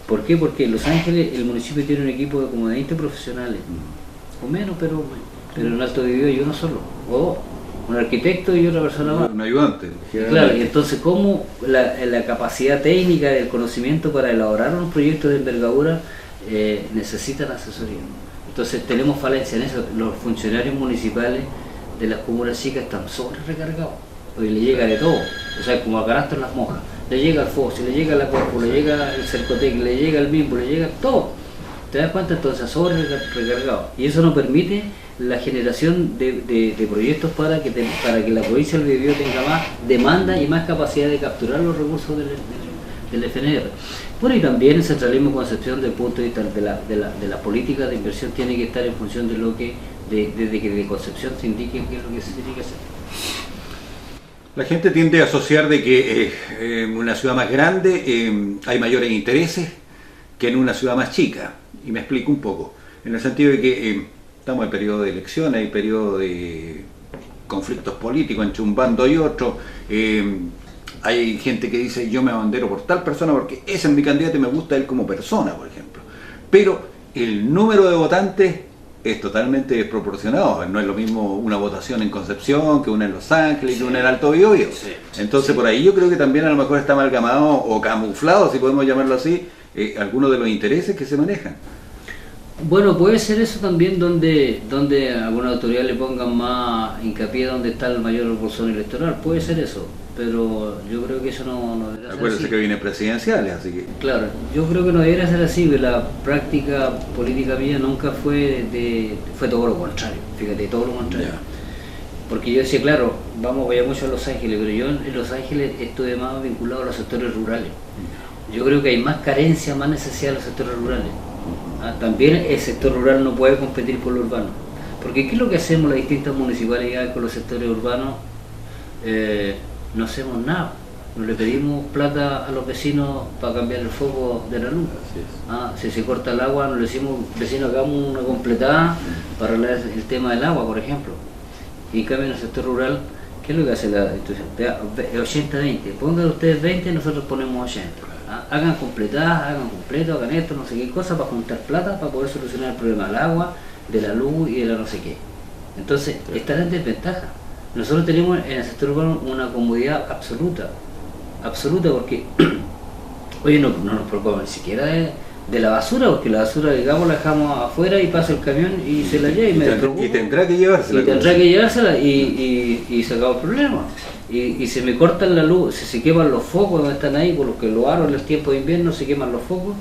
¿Por qué? Porque en Los Ángeles el municipio tiene un equipo de como de 20 profesionales, o menos, pero en Alto Biobío hay uno solo, o un arquitecto y otra persona más. Un ayudante. Claro, y entonces cómo la capacidad técnica, el conocimiento para elaborar un proyecto de envergadura necesitan asesoría. Entonces tenemos falencia en eso, los funcionarios municipales de las comunas chicas están sobre recargados, porque le llega de todo, o sea, como a canasto en las mojas. Le llega el Fosi, le llega la Corpo, le llega el Cercotec, le llega el Bimbo, le llega todo. ¿Te das cuenta? Entonces, sobre recargado. Y eso nos permite la generación de proyectos para que la provincia del Biobío tenga más demanda y más capacidad de capturar los recursos del FNR. Bueno, y también el centralismo de Concepción, desde el punto de vista de la política de inversión, tiene que estar en función de lo que, desde que de Concepción se indique qué es lo que se tiene que hacer. La gente tiende a asociar de que en una ciudad más grande hay mayores intereses que en una ciudad más chica. Y me explico un poco, en el sentido de que estamos en periodo de elecciones, hay periodo de conflictos políticos entre un bando y otro. Hay gente que dice yo me abandero por tal persona porque ese es mi candidato y me gusta él como persona, por ejemplo. Pero el número de votantes es totalmente desproporcionado. No es lo mismo una votación en Concepción que una en Los Ángeles, que una en Alto Biobío. Entonces por ahí yo creo que también a lo mejor está amalgamado o camuflado, si podemos llamarlo así, algunos de los intereses que se manejan. Bueno, puede ser eso también donde alguna autoridad le pongan más hincapié donde está el mayor bolsón electoral, puede ser eso, pero yo creo que eso no debería ser Acuérdense así. que vienen presidenciales, así que... Claro, yo creo que no debería ser así, porque la práctica política mía nunca fue todo lo contrario, fíjate, todo lo contrario. Ya. Porque yo decía, claro, voy a mucho a Los Ángeles, pero yo en Los Ángeles estuve más vinculado a los sectores rurales. Yo creo que hay más carencia, más necesidad de los sectores rurales. También el sector rural no puede competir con lo urbano. Porque ¿qué es lo que hacemos las distintas municipalidades con los sectores urbanos? No hacemos nada. No le pedimos plata a los vecinos para cambiar el foco de la luz. Si se corta el agua, nos le decimos, vecinos, hagamos una completada para arreglar el tema del agua, por ejemplo. Y en cambio en el sector rural, ¿qué es lo que hace la institución? 80-20. Pongan ustedes 20, nosotros ponemos 80. Hagan completadas, hagan completo, hagan esto, no sé qué cosa, para juntar plata, para poder solucionar el problema del agua, de la luz y de la no sé qué. Entonces, están en desventaja. Nosotros tenemos en el sector urbano una comodidad absoluta, porque, oye, no nos preocupamos ni siquiera de la basura, porque la basura, digamos, la dejamos afuera y pasa el camión y se la lleva y me despreocupo. Y tendrá que llevársela. Y se acaba el problema. Y se me cortan la luz, se queman los focos donde están ahí, por lo que los aros en el tiempo de invierno se queman los focos.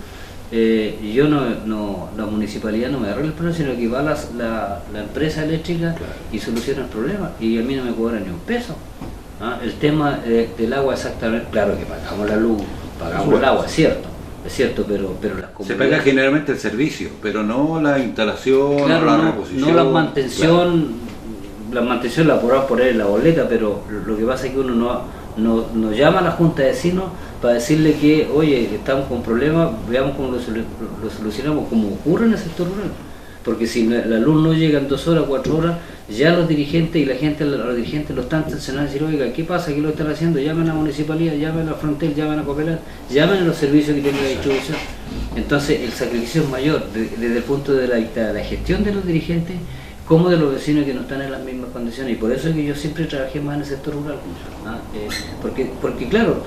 Y yo la municipalidad no me arregla el problema, sino que va la empresa eléctrica y soluciona el problema. Y a mí no me cobra ni un peso. El tema del agua, exactamente, claro que pagamos la luz, pagamos el agua, es cierto, pero las comunidades... Se paga generalmente el servicio, pero no la instalación, claro, no la reposición. No la mantención. La mantención la podrás poner en la boleta, pero lo que pasa es que uno no llama a la Junta de Vecinos para decirle que, oye, estamos con problemas, veamos cómo lo solucionamos, como ocurre en el sector rural. Porque si la luz no llega en 2 horas, 4 horas, ya los dirigentes y los dirigentes lo están tensionando y decir, oiga, ¿qué pasa? ¿Qué lo están haciendo? Llamen a la municipalidad, llamen a la Frontel, llamen a Copelar, llamen a los servicios que tienen la distribución. Entonces, el sacrificio es mayor desde el punto de la gestión de los dirigentes, como de los vecinos que no están en las mismas condiciones, y por eso es que yo siempre trabajé más en el sector rural, porque claro,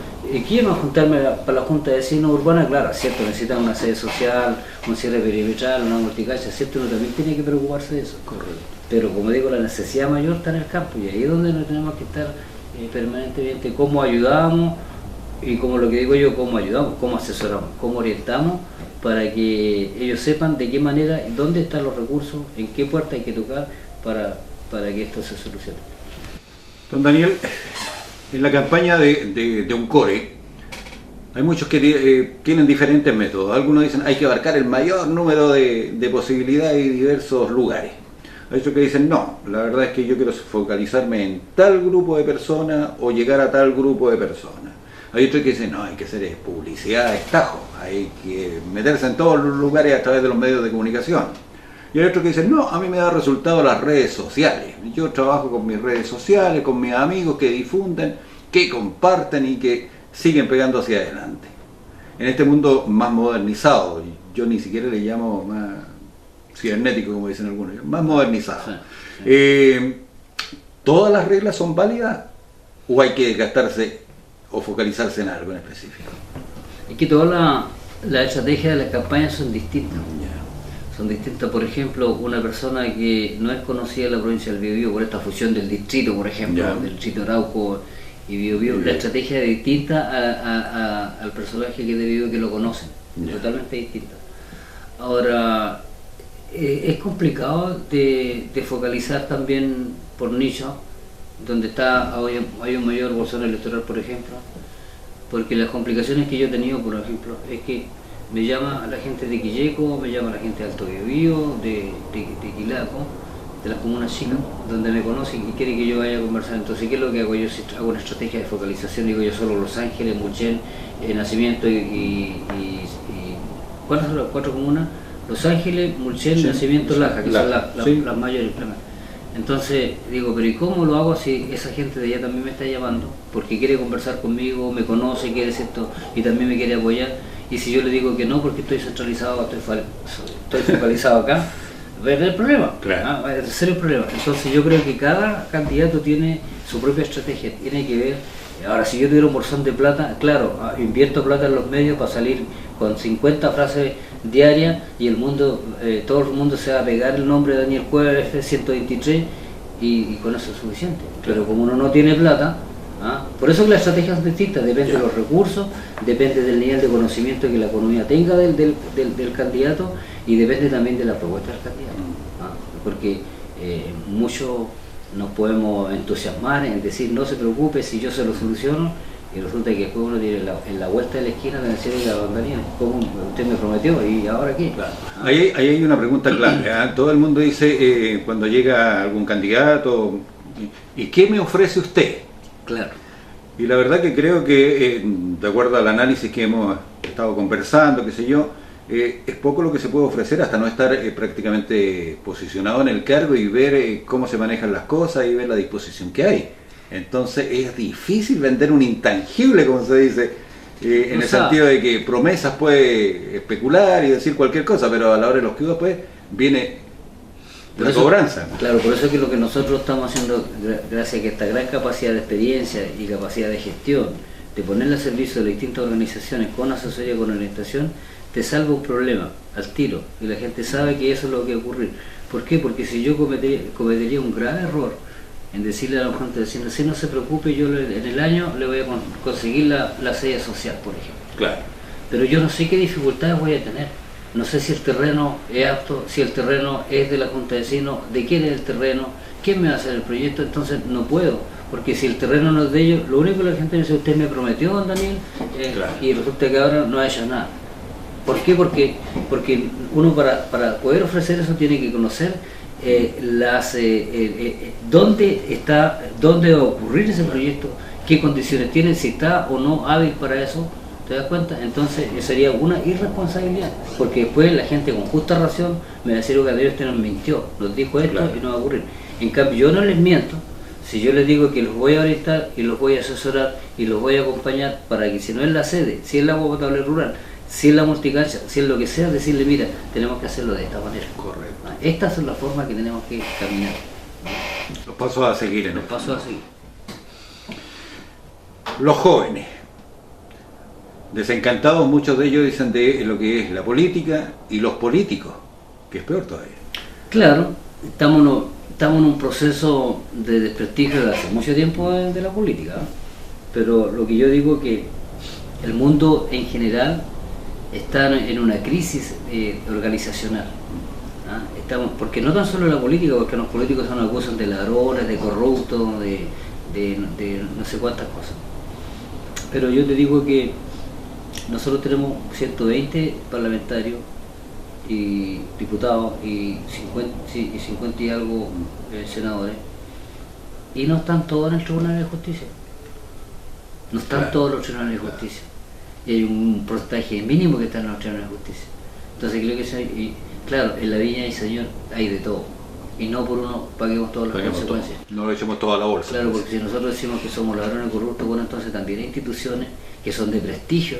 quiero juntarme para la Junta de Vecinos Urbana, claro, cierto, necesitan una sede social, un cierre perimetral, una multicancha, cierto, uno también tiene que preocuparse de eso. Correcto. Pero como digo, la necesidad mayor está en el campo, y ahí es donde nos tenemos que estar permanentemente, cómo ayudamos, y como lo que digo yo, cómo ayudamos, cómo asesoramos, cómo orientamos, para que ellos sepan de qué manera, dónde están los recursos, en qué puerta hay que tocar para que esto se solucione. Don Daniel, en la campaña de UNCORE hay muchos que tienen diferentes métodos. Algunos dicen hay que abarcar el mayor número de posibilidades y diversos lugares. Hay otros que dicen no, la verdad es que yo quiero focalizarme en tal grupo de personas o llegar a tal grupo de personas. Hay otros que dicen, no, hay que hacer publicidad de estajo, hay que meterse en todos los lugares a través de los medios de comunicación. Y hay otros que dicen, no, a mí me da resultado las redes sociales. Yo trabajo con mis redes sociales, con mis amigos que difunden, que comparten y que siguen pegando hacia adelante. En este mundo más modernizado, yo ni siquiera le llamo más cibernético, como dicen algunos, más modernizado. ¿Todas las reglas son válidas o hay que desgastarse o focalizarse en algo en específico? Es que todas las estrategias de las campañas son distintas. Son distintas, por ejemplo, una persona que no es conocida en la provincia del Biobío por esta fusión del distrito, por ejemplo, del distrito Arauco y Bio Bio, la estrategia es distinta al personaje que de Bio que lo conocen, totalmente distinta. Ahora, es complicado de focalizar también por nicho, donde hay un mayor bolsón electoral, por ejemplo, porque las complicaciones que yo he tenido, por ejemplo, es que me llama la gente de Quilleco, me llama la gente de Alto Biobío, de Quilaco, de las comunas chicas, donde me conocen y quieren que yo vaya a conversar. Entonces, ¿qué es lo que hago yo? Hago una estrategia de focalización, digo yo solo Los Ángeles, Mulchen, Nacimiento ¿cuáles son las 4 comunas? Los Ángeles, Mulchen, sí. Nacimiento, Laja, que son las mayores. Entonces digo, pero ¿y cómo lo hago si esa gente de allá también me está llamando? Porque quiere conversar conmigo, me conoce, quiere esto y también me quiere apoyar. Y si yo le digo que no porque estoy centralizado, estoy focalizado acá, va a haber problema, va a ser el problema. Entonces yo creo que cada candidato tiene su propia estrategia, tiene que ver. Ahora, si yo tuviera un bolsón de plata, claro, invierto plata en los medios para salir con 50 frases diarias y el mundo, todo el mundo se va a pegar el nombre de Daniel Cueva F123 y con eso es suficiente. Pero como uno no tiene plata, por eso que las estrategias son distintas, depende de los recursos, depende del nivel de conocimiento que la economía tenga del candidato y depende también de la propuesta del candidato. Porque mucho nos podemos entusiasmar en decir no se preocupe si yo se lo soluciono y resulta que después uno tiene en la vuelta de la esquina de decir Daniel, como usted me prometió y ahora qué. Claro. Ahí hay una pregunta clave. Todo el mundo dice cuando llega algún candidato, ¿y qué me ofrece usted? Claro. Y la verdad que creo que de acuerdo al análisis que hemos estado conversando, qué sé yo, es poco lo que se puede ofrecer hasta no estar prácticamente posicionado en el cargo y ver cómo se manejan las cosas y ver la disposición que hay. Entonces es difícil vender un intangible, como se dice, en el sentido de que promesas puede especular y decir cualquier cosa, pero a la hora de los cubos pues viene la cobranza. Claro, por eso es que lo que nosotros estamos haciendo, gracias a que esta gran capacidad de experiencia y capacidad de gestión, de ponerle al servicio de las distintas organizaciones con asesoría, con orientación, te salva un problema al tiro y la gente sabe que eso es lo que va a ocurrir. ¿Por qué? Porque si yo cometería un grave error en decirle a la gente, diciendo, si no se preocupe, yo en el año le voy a conseguir la sede social, por ejemplo. Claro. Pero yo no sé qué dificultades voy a tener. No sé si el terreno es apto, si el terreno es de la Junta de Vecinos, de quién es el terreno, quién me va a hacer el proyecto, entonces no puedo. Porque si el terreno no es de ellos, lo único que la gente me dice, usted me prometió, don Daniel, claro. Y resulta que ahora no ha hecho nada. ¿Por qué? Porque uno para poder ofrecer eso tiene que conocer dónde va a ocurrir ese proyecto, qué condiciones tiene, si está o no hábil para eso, ¿te das cuenta? Entonces sería una irresponsabilidad, porque después la gente con justa razón me va a decir, oiga, usted nos mintió, nos dijo esto, claro. Y no va a ocurrir. En cambio yo no les miento, si yo les digo que los voy a orientar y los voy a asesorar y los voy a acompañar para que si no es la sede, si es la agua potable rural, si es la multicancha, si es lo que sea, decirle, mira, tenemos que hacerlo de esta manera. Correcto. Estas son las formas que tenemos que caminar. Los pasos a seguir. Los pasos a seguir. Los jóvenes, desencantados muchos de ellos dicen de lo que es la política y los políticos, que es peor todavía. Claro, estamos en un proceso de desprestigio de hace mucho tiempo de la política, pero lo que yo digo es que el mundo en general está en una crisis organizacional. Porque no tan solo la política, porque los políticos son acusan de ladrones, de corruptos, de no sé cuántas cosas. Pero yo te digo que nosotros tenemos 120 parlamentarios y diputados y 50 y algo senadores, y no están todos en el Tribunal de Justicia. No están claro. Todos los tribunales de justicia. Y hay un porcentaje mínimo que está en los tribunales de justicia. Entonces creo que claro, en la viña del Señor hay de todo. Y no por uno paguemos todas las consecuencias. No lo echemos todo a la bolsa. Claro, porque si nosotros decimos que somos ladrones corruptos, bueno, entonces también hay instituciones que son de prestigio,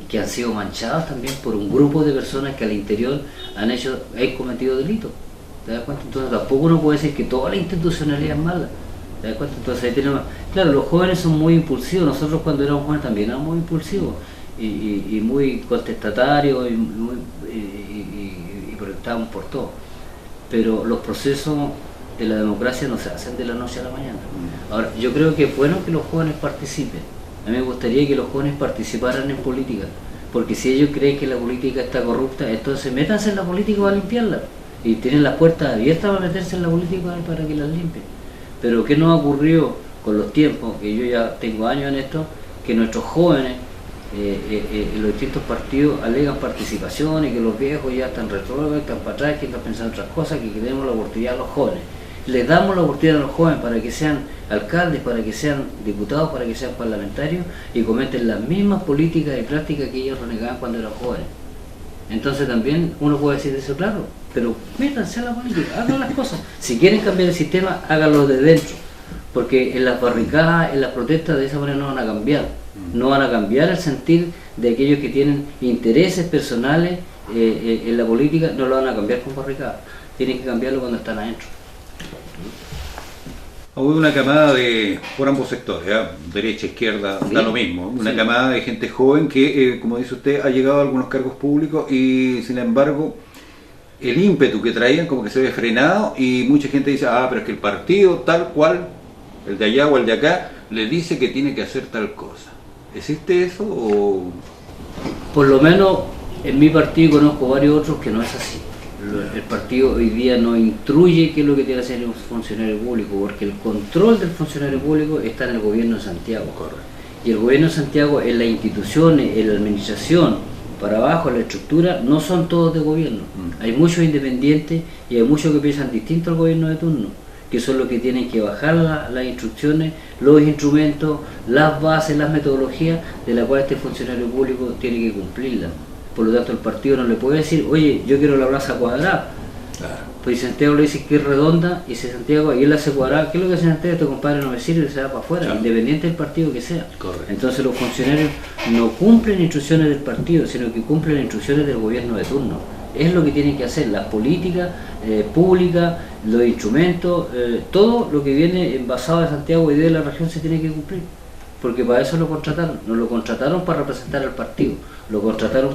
que han sido manchadas también por un grupo de personas que al interior han cometido delitos. ¿Te das cuenta? Entonces tampoco uno puede decir que toda la institucionalidad es mala. ¿Te das cuenta? Entonces ahí tenemos... Claro, los jóvenes son muy impulsivos, nosotros cuando éramos jóvenes también éramos muy impulsivos y muy contestatarios y protestábamos por todo. Pero los procesos de la democracia no se hacen de la noche a la mañana. Ahora, yo creo que es bueno que los jóvenes participen. A mí me gustaría que los jóvenes participaran en política, porque si ellos creen que la política está corrupta, entonces métanse en la política para limpiarla, y tienen las puertas abiertas para meterse en la política para que las limpien. Pero ¿qué nos ha ocurrido con los tiempos? Que yo ya tengo años en esto, que nuestros jóvenes en los distintos partidos alegan participación y que los viejos ya están retrógrados, están para atrás, que están pensando en otras cosas, que queremos la oportunidad a los jóvenes. Les damos la oportunidad a los jóvenes para que sean alcaldes, para que sean diputados, para que sean parlamentarios y cometen las mismas políticas y prácticas que ellos renegaban cuando eran jóvenes. Entonces también uno puede decir eso, claro, pero métanse a la política, hagan las cosas. Si quieren cambiar el sistema, háganlo de dentro, porque en las barricadas, en las protestas, de esa manera no van a cambiar. No van a cambiar el sentir de aquellos que tienen intereses personales en la política, no lo van a cambiar con barricadas. Tienen que cambiarlo cuando están adentro. Hubo una camada por ambos sectores, derecha, izquierda, Sí, da lo mismo, una sí. camada de gente joven que, como dice usted, ha llegado a algunos cargos públicos y sin embargo el ímpetu que traían como que se ve frenado y mucha gente dice, pero es que el partido tal cual, el de allá o el de acá, le dice que tiene que hacer tal cosa. ¿Existe eso o...? Por lo menos en mi partido conozco varios otros que no es así. El partido hoy día no instruye qué es lo que tiene que hacer un funcionario público, porque el control del funcionario público está en el gobierno de Santiago. Correcto. Y el gobierno de Santiago, en las instituciones, en la administración, para abajo, en la estructura, no son todos de gobierno. Hay muchos independientes y hay muchos que piensan distinto al gobierno de turno, que son los que tienen que bajar las instrucciones, los instrumentos, las bases, las metodologías de las cuales este funcionario público tiene que cumplirlas. Por lo tanto, el partido no le puede decir, oye, yo quiero la plaza cuadrada. Claro. Pues si Santiago le dice que es redonda, y si Santiago y él la hace cuadrada, ¿qué es lo que hace Santiago? Este compadre no me sirve, se va para afuera, Claro. independiente del partido que sea. Correcto. Entonces los funcionarios no cumplen instrucciones del partido, sino que cumplen instrucciones del gobierno de turno. Es lo que tienen que hacer, las políticas públicas, los instrumentos, todo lo que viene basado de Santiago y de la región se tiene que cumplir. Porque para eso lo contrataron, no lo contrataron para representar al partido, lo contrataron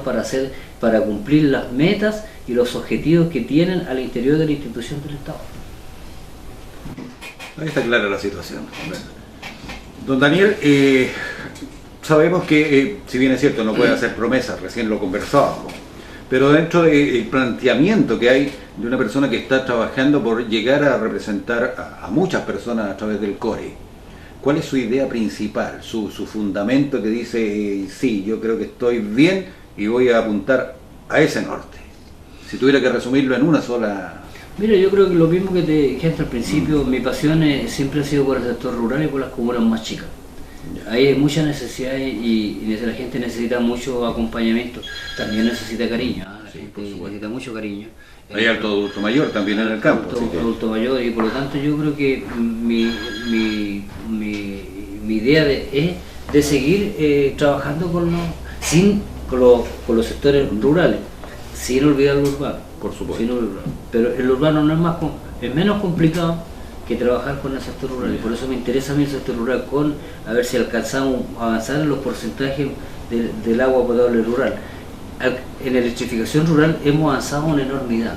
para cumplir las metas y los objetivos que tienen al interior de la institución del Estado. Ahí está clara la situación. Don Daniel, sabemos que, si bien es cierto, no puede hacer promesas, recién lo conversábamos, pero dentro del planteamiento que hay de una persona que está trabajando por llegar a representar a muchas personas a través del CORE, ¿cuál es su idea principal, su fundamento que dice, sí, yo creo que estoy bien y voy a apuntar a ese norte? Si tuviera que resumirlo en una sola... Mira, yo creo que lo mismo que te dije al principio, mi pasión siempre ha sido por el sector rural y por las comunas más chicas. Ahí hay muchas necesidades y la gente necesita mucho acompañamiento, también necesita cariño, la gente necesita mucho cariño. Hay alto adulto mayor también en el campo. Adulto mayor, y por lo tanto yo creo que mi idea es de seguir trabajando con los sectores rurales, sin olvidar el urbano. Por supuesto. Pero el urbano no es menos complicado que trabajar con el sector rural, y por eso me interesa a mí el sector rural, a ver si alcanzamos a avanzar en los porcentajes del agua potable rural. En la electrificación rural hemos avanzado una enormidad.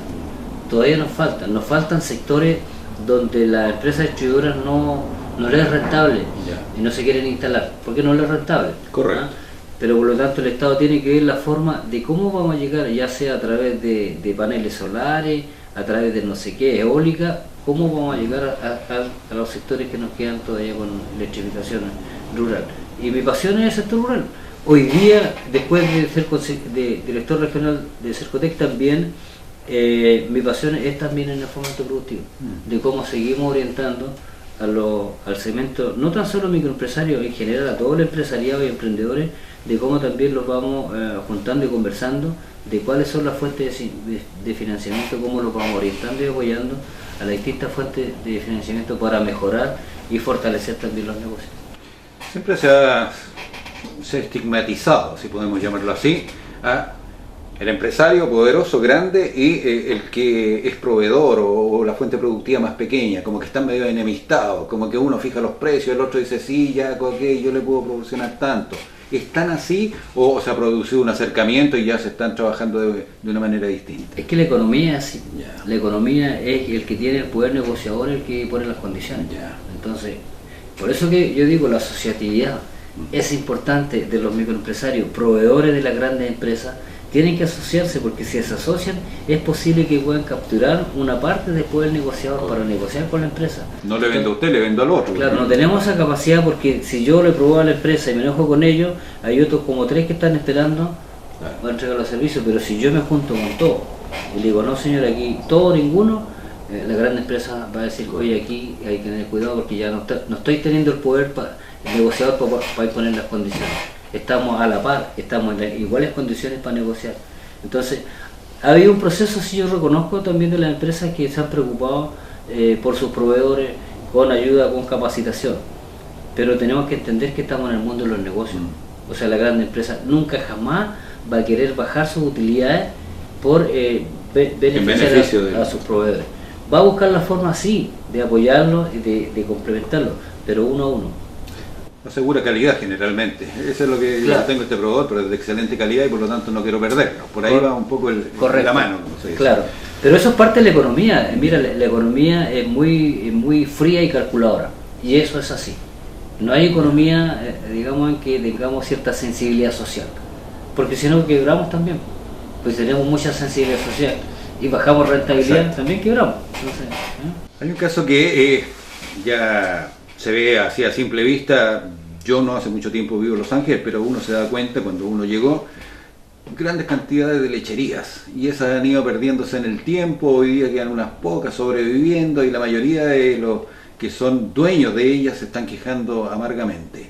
Todavía nos faltan sectores donde las empresas distribuidoras no les es rentable y no se quieren instalar. ¿Por qué no les es rentable? Correcto. Pero por lo tanto el Estado tiene que ver la forma de cómo vamos a llegar, ya sea a través de paneles solares, a través de no sé qué, eólica, cómo vamos a llegar a los sectores que nos quedan todavía con electrificación rural. Y mi pasión es el sector rural. Hoy día, después de ser director regional de Cercotec, también mi pasión es también en el fomento productivo, de cómo seguimos orientando al segmento, no tan solo microempresarios, en general a todo el empresariado y emprendedores, de cómo también los vamos juntando y conversando, de cuáles son las fuentes de financiamiento, cómo los vamos orientando y apoyando a las distintas fuentes de financiamiento para mejorar y fortalecer también los negocios. Siempre se ha estigmatizado, si podemos llamarlo así, a el empresario poderoso, grande, y el que es proveedor o la fuente productiva más pequeña, como que están medio enemistados, como que uno fija los precios, el otro dice, sí, ya, yo le puedo proporcionar tanto. ¿Es tan así o se ha producido un acercamiento y ya se están trabajando de una manera distinta? Es que la economía es así. Ya. La economía es el que tiene el poder negociador, el que pone las condiciones. Ya. Entonces, por eso que yo digo, la asociatividad es importante de los microempresarios, proveedores de las grandes empresas, tienen que asociarse, porque si se asocian es posible que puedan capturar una parte del poder negociador para negociar con la empresa. No le vendo a usted, le vendo al otro. Claro, no tenemos esa capacidad, porque si yo le probo a la empresa y me enojo con ellos, hay otros como 3 que están esperando para entregar los servicios, pero si yo me junto con todo y le digo, no señor, aquí todo, ninguno, la gran empresa va a decir, oye, aquí hay que tener cuidado porque ya no estoy teniendo el poder negociador para imponer las condiciones. Estamos a la par, estamos en las iguales condiciones para negociar. Entonces, ha habido un proceso, sí, yo reconozco también de las empresas que se han preocupado por sus proveedores, con ayuda, con capacitación. Pero tenemos que entender que estamos en el mundo de los negocios. O sea, la gran empresa nunca jamás va a querer bajar sus utilidades por beneficiar a sus proveedores. Va a buscar la forma, sí, de apoyarlos y de complementarlos, pero uno a uno. Asegura calidad generalmente. Eso es lo que yo tengo este proveedor, pero es de excelente calidad y por lo tanto no quiero perderlo. Por ahí va un poco la mano. Como se dice. Claro, pero eso es parte de la economía. Mira, la economía es muy fría y calculadora, y eso es así. No hay economía, digamos, en que tengamos cierta sensibilidad social, porque si no quebramos también, pues tenemos mucha sensibilidad social y bajamos rentabilidad, también quebramos. Entonces, hay un caso que ya se ve así a simple vista. Yo no hace mucho tiempo vivo en Los Ángeles, pero uno se da cuenta cuando uno llegó, grandes cantidades de lecherías, y esas han ido perdiéndose en el tiempo. Hoy día quedan unas pocas sobreviviendo y la mayoría de los que son dueños de ellas se están quejando amargamente.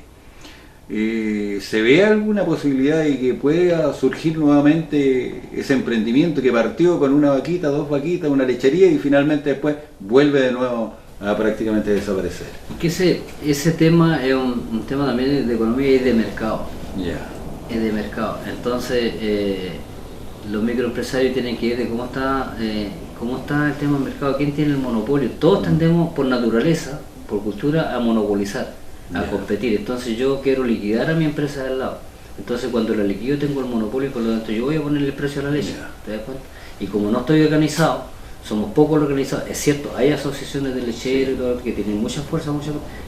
¿Se ve alguna posibilidad de que pueda surgir nuevamente ese emprendimiento que partió con una vaquita, 2 vaquitas, una lechería y finalmente después vuelve de nuevo a prácticamente desaparecer? que ese tema es un tema también de economía y de mercado. Es de mercado. Entonces, los microempresarios tienen que ver de cómo está el tema del mercado, quién tiene el monopolio. Todos tendemos por naturaleza, por cultura, a monopolizar, a competir. Entonces yo quiero liquidar a mi empresa de al lado. Entonces cuando la liquido tengo el monopolio y por lo tanto yo voy a ponerle el precio a la leche. ¿Te das cuenta? Y como no estoy organizado, somos pocos organizados, es cierto, hay asociaciones de lecheros y todo, que tienen mucha fuerza,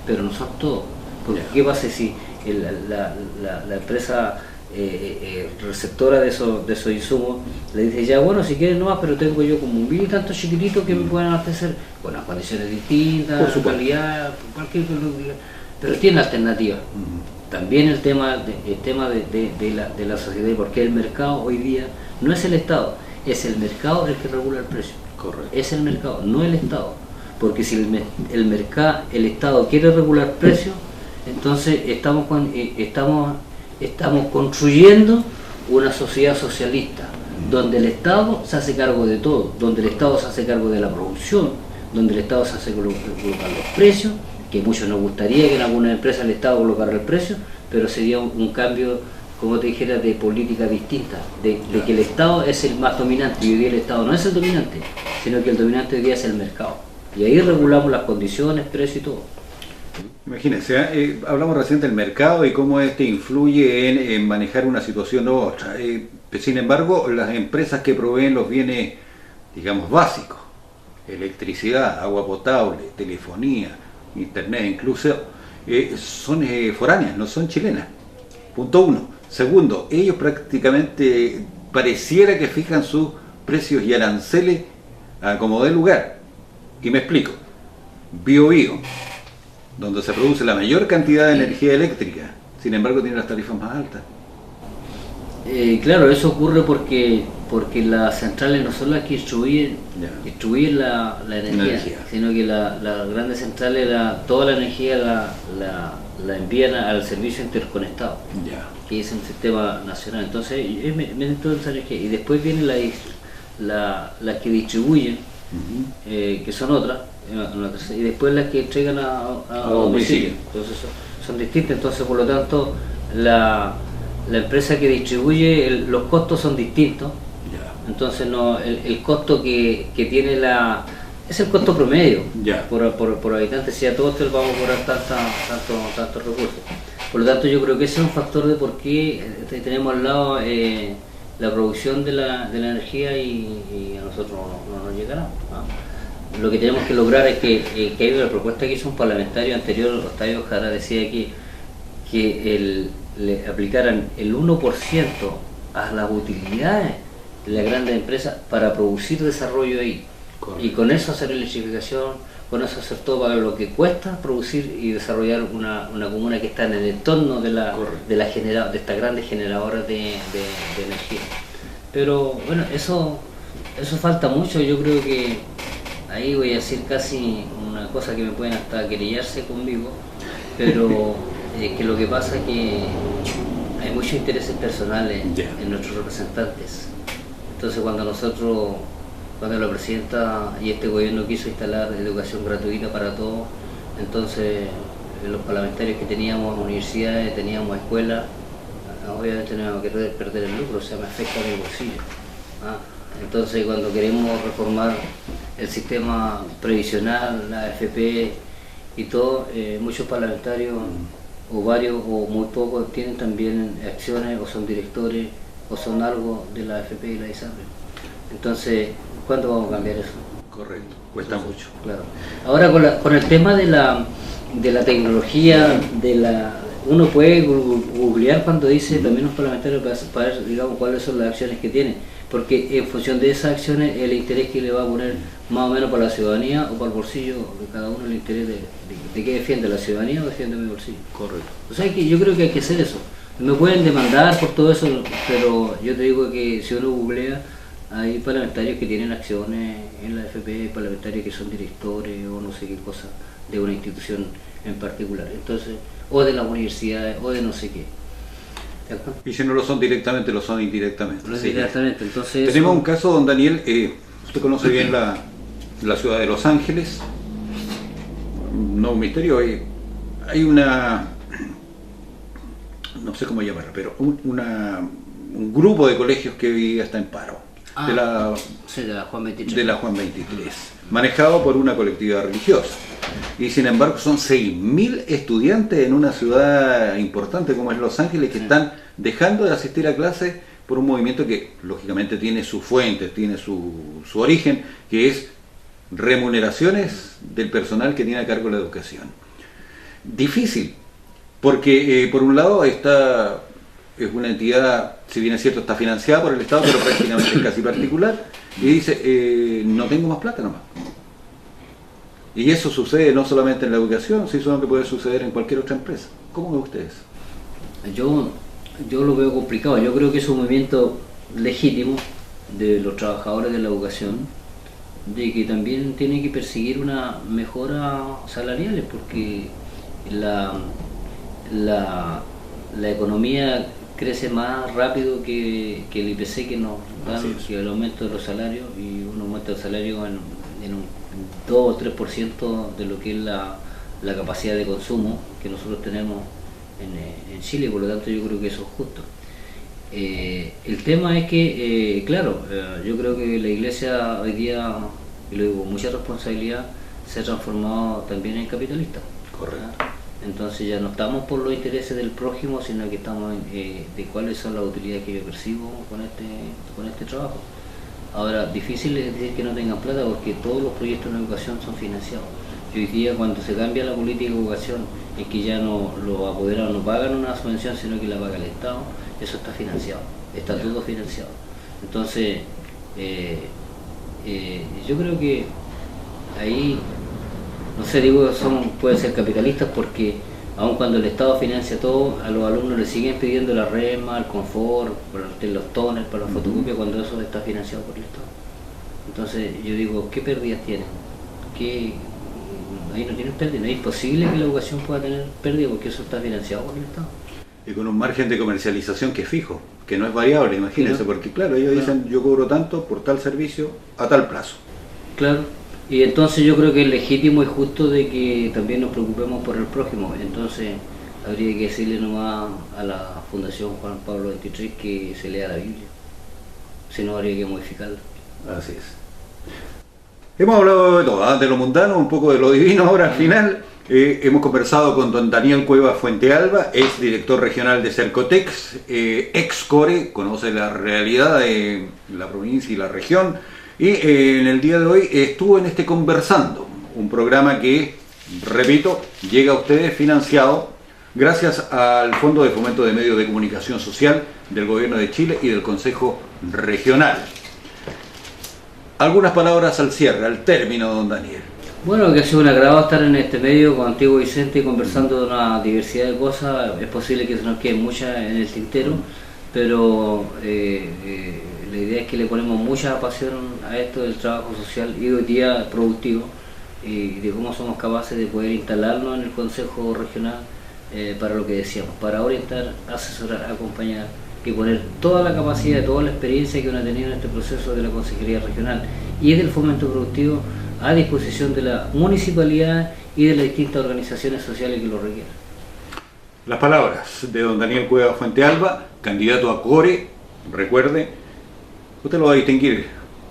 pero no son todos. Porque ¿qué pasa si la empresa receptora de esos insumos le dice, ya bueno, si quieres nomás, pero tengo yo como 1000 y tantos chiquititos que me pueden abastecer con las condiciones distintas, su calidad, cualquier cosa, pero tiene alternativas. También el tema de la sociedad, porque el mercado hoy día no es el Estado, es el mercado el que regula el precio. Correcto. Es el mercado, no el Estado. Porque si el Estado quiere regular precios, entonces estamos construyendo una sociedad socialista, donde el Estado se hace cargo de todo, donde el Estado se hace cargo de la producción, donde el Estado se hace colocar los precios, que muchos nos gustaría que en alguna empresa el Estado colocara el precio, pero sería un cambio, como te dijera, de política distinta, de que el Estado es el más dominante, y hoy día el Estado no es el dominante, sino que el dominante hoy día es el mercado. Y ahí regulamos las condiciones, precio y todo. Imagínense, hablamos recién del mercado y cómo este influye en manejar una situación u otra. Sin embargo, las empresas que proveen los bienes, digamos, básicos, electricidad, agua potable, telefonía, internet incluso, son foráneas, no son chilenas. Punto 1. Segundo, ellos prácticamente pareciera que fijan sus precios y aranceles a como dé lugar. Y me explico. Biobío, donde se produce la mayor cantidad de energía eléctrica, sin embargo tiene las tarifas más altas. Claro, eso ocurre porque las centrales no son las que distribuyen la energía, sino que las grandes centrales, toda la energía la envían al servicio interconectado, que es un sistema nacional. Entonces, toda esa energía. Y después vienen las que distribuyen, que son otras, y después las que entregan a domicilio. Entonces son distintas. Entonces, por lo tanto, la empresa que distribuye, los costos son distintos. Entonces el costo que tiene es el costo promedio por habitante. Si a todos vamos a cobrar tantos recursos, Por lo tanto, yo creo que ese es un factor de por qué tenemos al lado la producción de la energía y a nosotros no nos llegará. Lo que tenemos que lograr es que hay una propuesta que hizo un parlamentario anterior, Octavio Jara, decía que le aplicaran el 1% a las utilidades de las grandes empresas para producir desarrollo ahí. Correcto. Y con eso hacer electrificación, con eso hacer todo para lo que cuesta producir y desarrollar una comuna que está en el entorno de estas grandes generadoras de energía. Pero bueno, eso falta mucho. Yo creo que ahí voy a decir casi una cosa que me pueden hasta querellarse conmigo, pero que lo que pasa es que hay muchos intereses personales en nuestros representantes. Entonces cuando la presidenta y este gobierno quiso instalar educación gratuita para todos, entonces los parlamentarios que teníamos universidades, teníamos escuelas, obviamente no íbamos a querer perder el lucro, o sea, me afecta a mi bolsillo. Entonces cuando queremos reformar el sistema previsional, la AFP y todo, muchos parlamentarios, o varios o muy pocos, tienen también acciones o son directores o son algo de la AFP y la ISAPRE. Entonces, ¿cuándo vamos a cambiar eso? Correcto, cuesta mucho. Claro. Ahora con el tema de la tecnología, uno puede googlear cuando dice también los parlamentarios para ver, digamos, cuáles son las acciones que tienen, porque en función de esas acciones el interés que le va a poner más o menos para la ciudadanía o para el bolsillo de cada uno, el interés de qué defiende, la ciudadanía o defiende mi bolsillo. Correcto. O sea, yo creo que hay que hacer eso. Me pueden demandar por todo eso, pero yo te digo que si uno googlea, hay parlamentarios que tienen acciones en la AFP, hay parlamentarios que son directores o no sé qué cosa de una institución en particular, entonces, o de las universidades o de no sé qué. ¿Cierto? Y si no lo son directamente, lo son indirectamente. Lo indirectamente, entonces... Tenemos un caso, don Daniel, usted conoce bien la ciudad de Los Ángeles, no un misterio, hay una, no sé cómo llamarla, pero un grupo de colegios que hoy está en paro. De la Juan 23, manejado por una colectividad religiosa. Y sin embargo son 6.000 estudiantes en una ciudad importante como es Los Ángeles que están dejando de asistir a clases por un movimiento que lógicamente tiene su fuente, tiene su origen, que es remuneraciones del personal que tiene a cargo la educación. Difícil, porque por un lado es una entidad, si bien es cierto, está financiada por el Estado, pero prácticamente es casi particular, y dice, no tengo más plata nomás. Y eso sucede no solamente en la educación, sino que puede suceder en cualquier otra empresa. ¿Cómo ven ustedes? Yo lo veo complicado. Yo creo que es un movimiento legítimo de los trabajadores de la educación, de que también tiene que perseguir una mejora salarial, porque la economía crece más rápido que el IPC que nos dan, que el aumento de los salarios, y un aumento de salario en un 2 o 3% de lo que es la capacidad de consumo que nosotros tenemos en Chile, por lo tanto yo creo que eso es justo. El tema es que, yo creo que la Iglesia hoy día, y lo digo con mucha responsabilidad, se ha transformado también en capitalista. Correcto. Entonces ya no estamos por los intereses del prójimo, sino que estamos de cuáles son las utilidades que yo percibo con este trabajo. Ahora, difícil es decir que no tengan plata, porque todos los proyectos de educación son financiados. Y hoy día, cuando se cambia la política de educación, es que ya no los apoderados no pagan una subvención, sino que la paga el Estado. Eso está financiado, está todo financiado. Entonces, yo creo que ahí, no sé, pueden ser capitalistas, porque aun cuando el Estado financia todo, a los alumnos les siguen pidiendo la REMA, el confort, los toners, para las fotocopias, cuando eso está financiado por el Estado. Entonces yo digo, ¿qué pérdidas tienen? Ahí no tienen pérdida, no es imposible que la educación pueda tener pérdida, porque eso está financiado por el Estado. Y con un margen de comercialización que es fijo, que no es variable, imagínense, porque claro, ellos dicen, yo cobro tanto por tal servicio a tal plazo. Claro. Y entonces yo creo que es legítimo y justo de que también nos preocupemos por el prójimo. Entonces habría que decirle nomás a la Fundación Juan Pablo XXIII que se lea la Biblia, si no habría que modificarla. Así es. Hemos hablado de todo, de lo mundano, un poco de lo divino ahora al final, Hemos conversado con don Daniel Cuevas Fuentealba, ex director regional de Cercotex, ex Core, conoce la realidad de la provincia y la región, y en el día de hoy estuvo en este Conversando, un programa que, repito, llega a ustedes financiado gracias al Fondo de Fomento de Medios de Comunicación Social del Gobierno de Chile y del Consejo Regional. Algunas palabras al cierre, al término, don Daniel. Bueno, que ha sido un agrado estar en este medio contigo, Vicente, conversando de una diversidad de cosas. Es posible que se nos queden muchas en el tintero, pero la idea es que le ponemos mucha pasión a esto del trabajo social y hoy día productivo, y de cómo somos capaces de poder instalarnos en el Consejo Regional para lo que decíamos, para orientar, asesorar, acompañar y poner toda la capacidad, toda la experiencia que uno ha tenido en este proceso de la Consejería Regional y del fomento productivo a disposición de la municipalidad y de las distintas organizaciones sociales que lo requieran. Las palabras de don Daniel Cuevas Fuentealba, candidato a Core. Recuerde, usted lo va a distinguir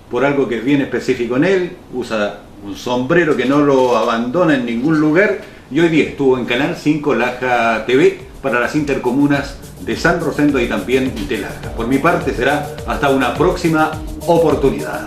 por algo que es bien específico en él, usa un sombrero que no lo abandona en ningún lugar, y hoy día estuvo en Canal 5 Laja TV para las intercomunas de San Rosendo y también de Laja. Por mi parte será hasta una próxima oportunidad.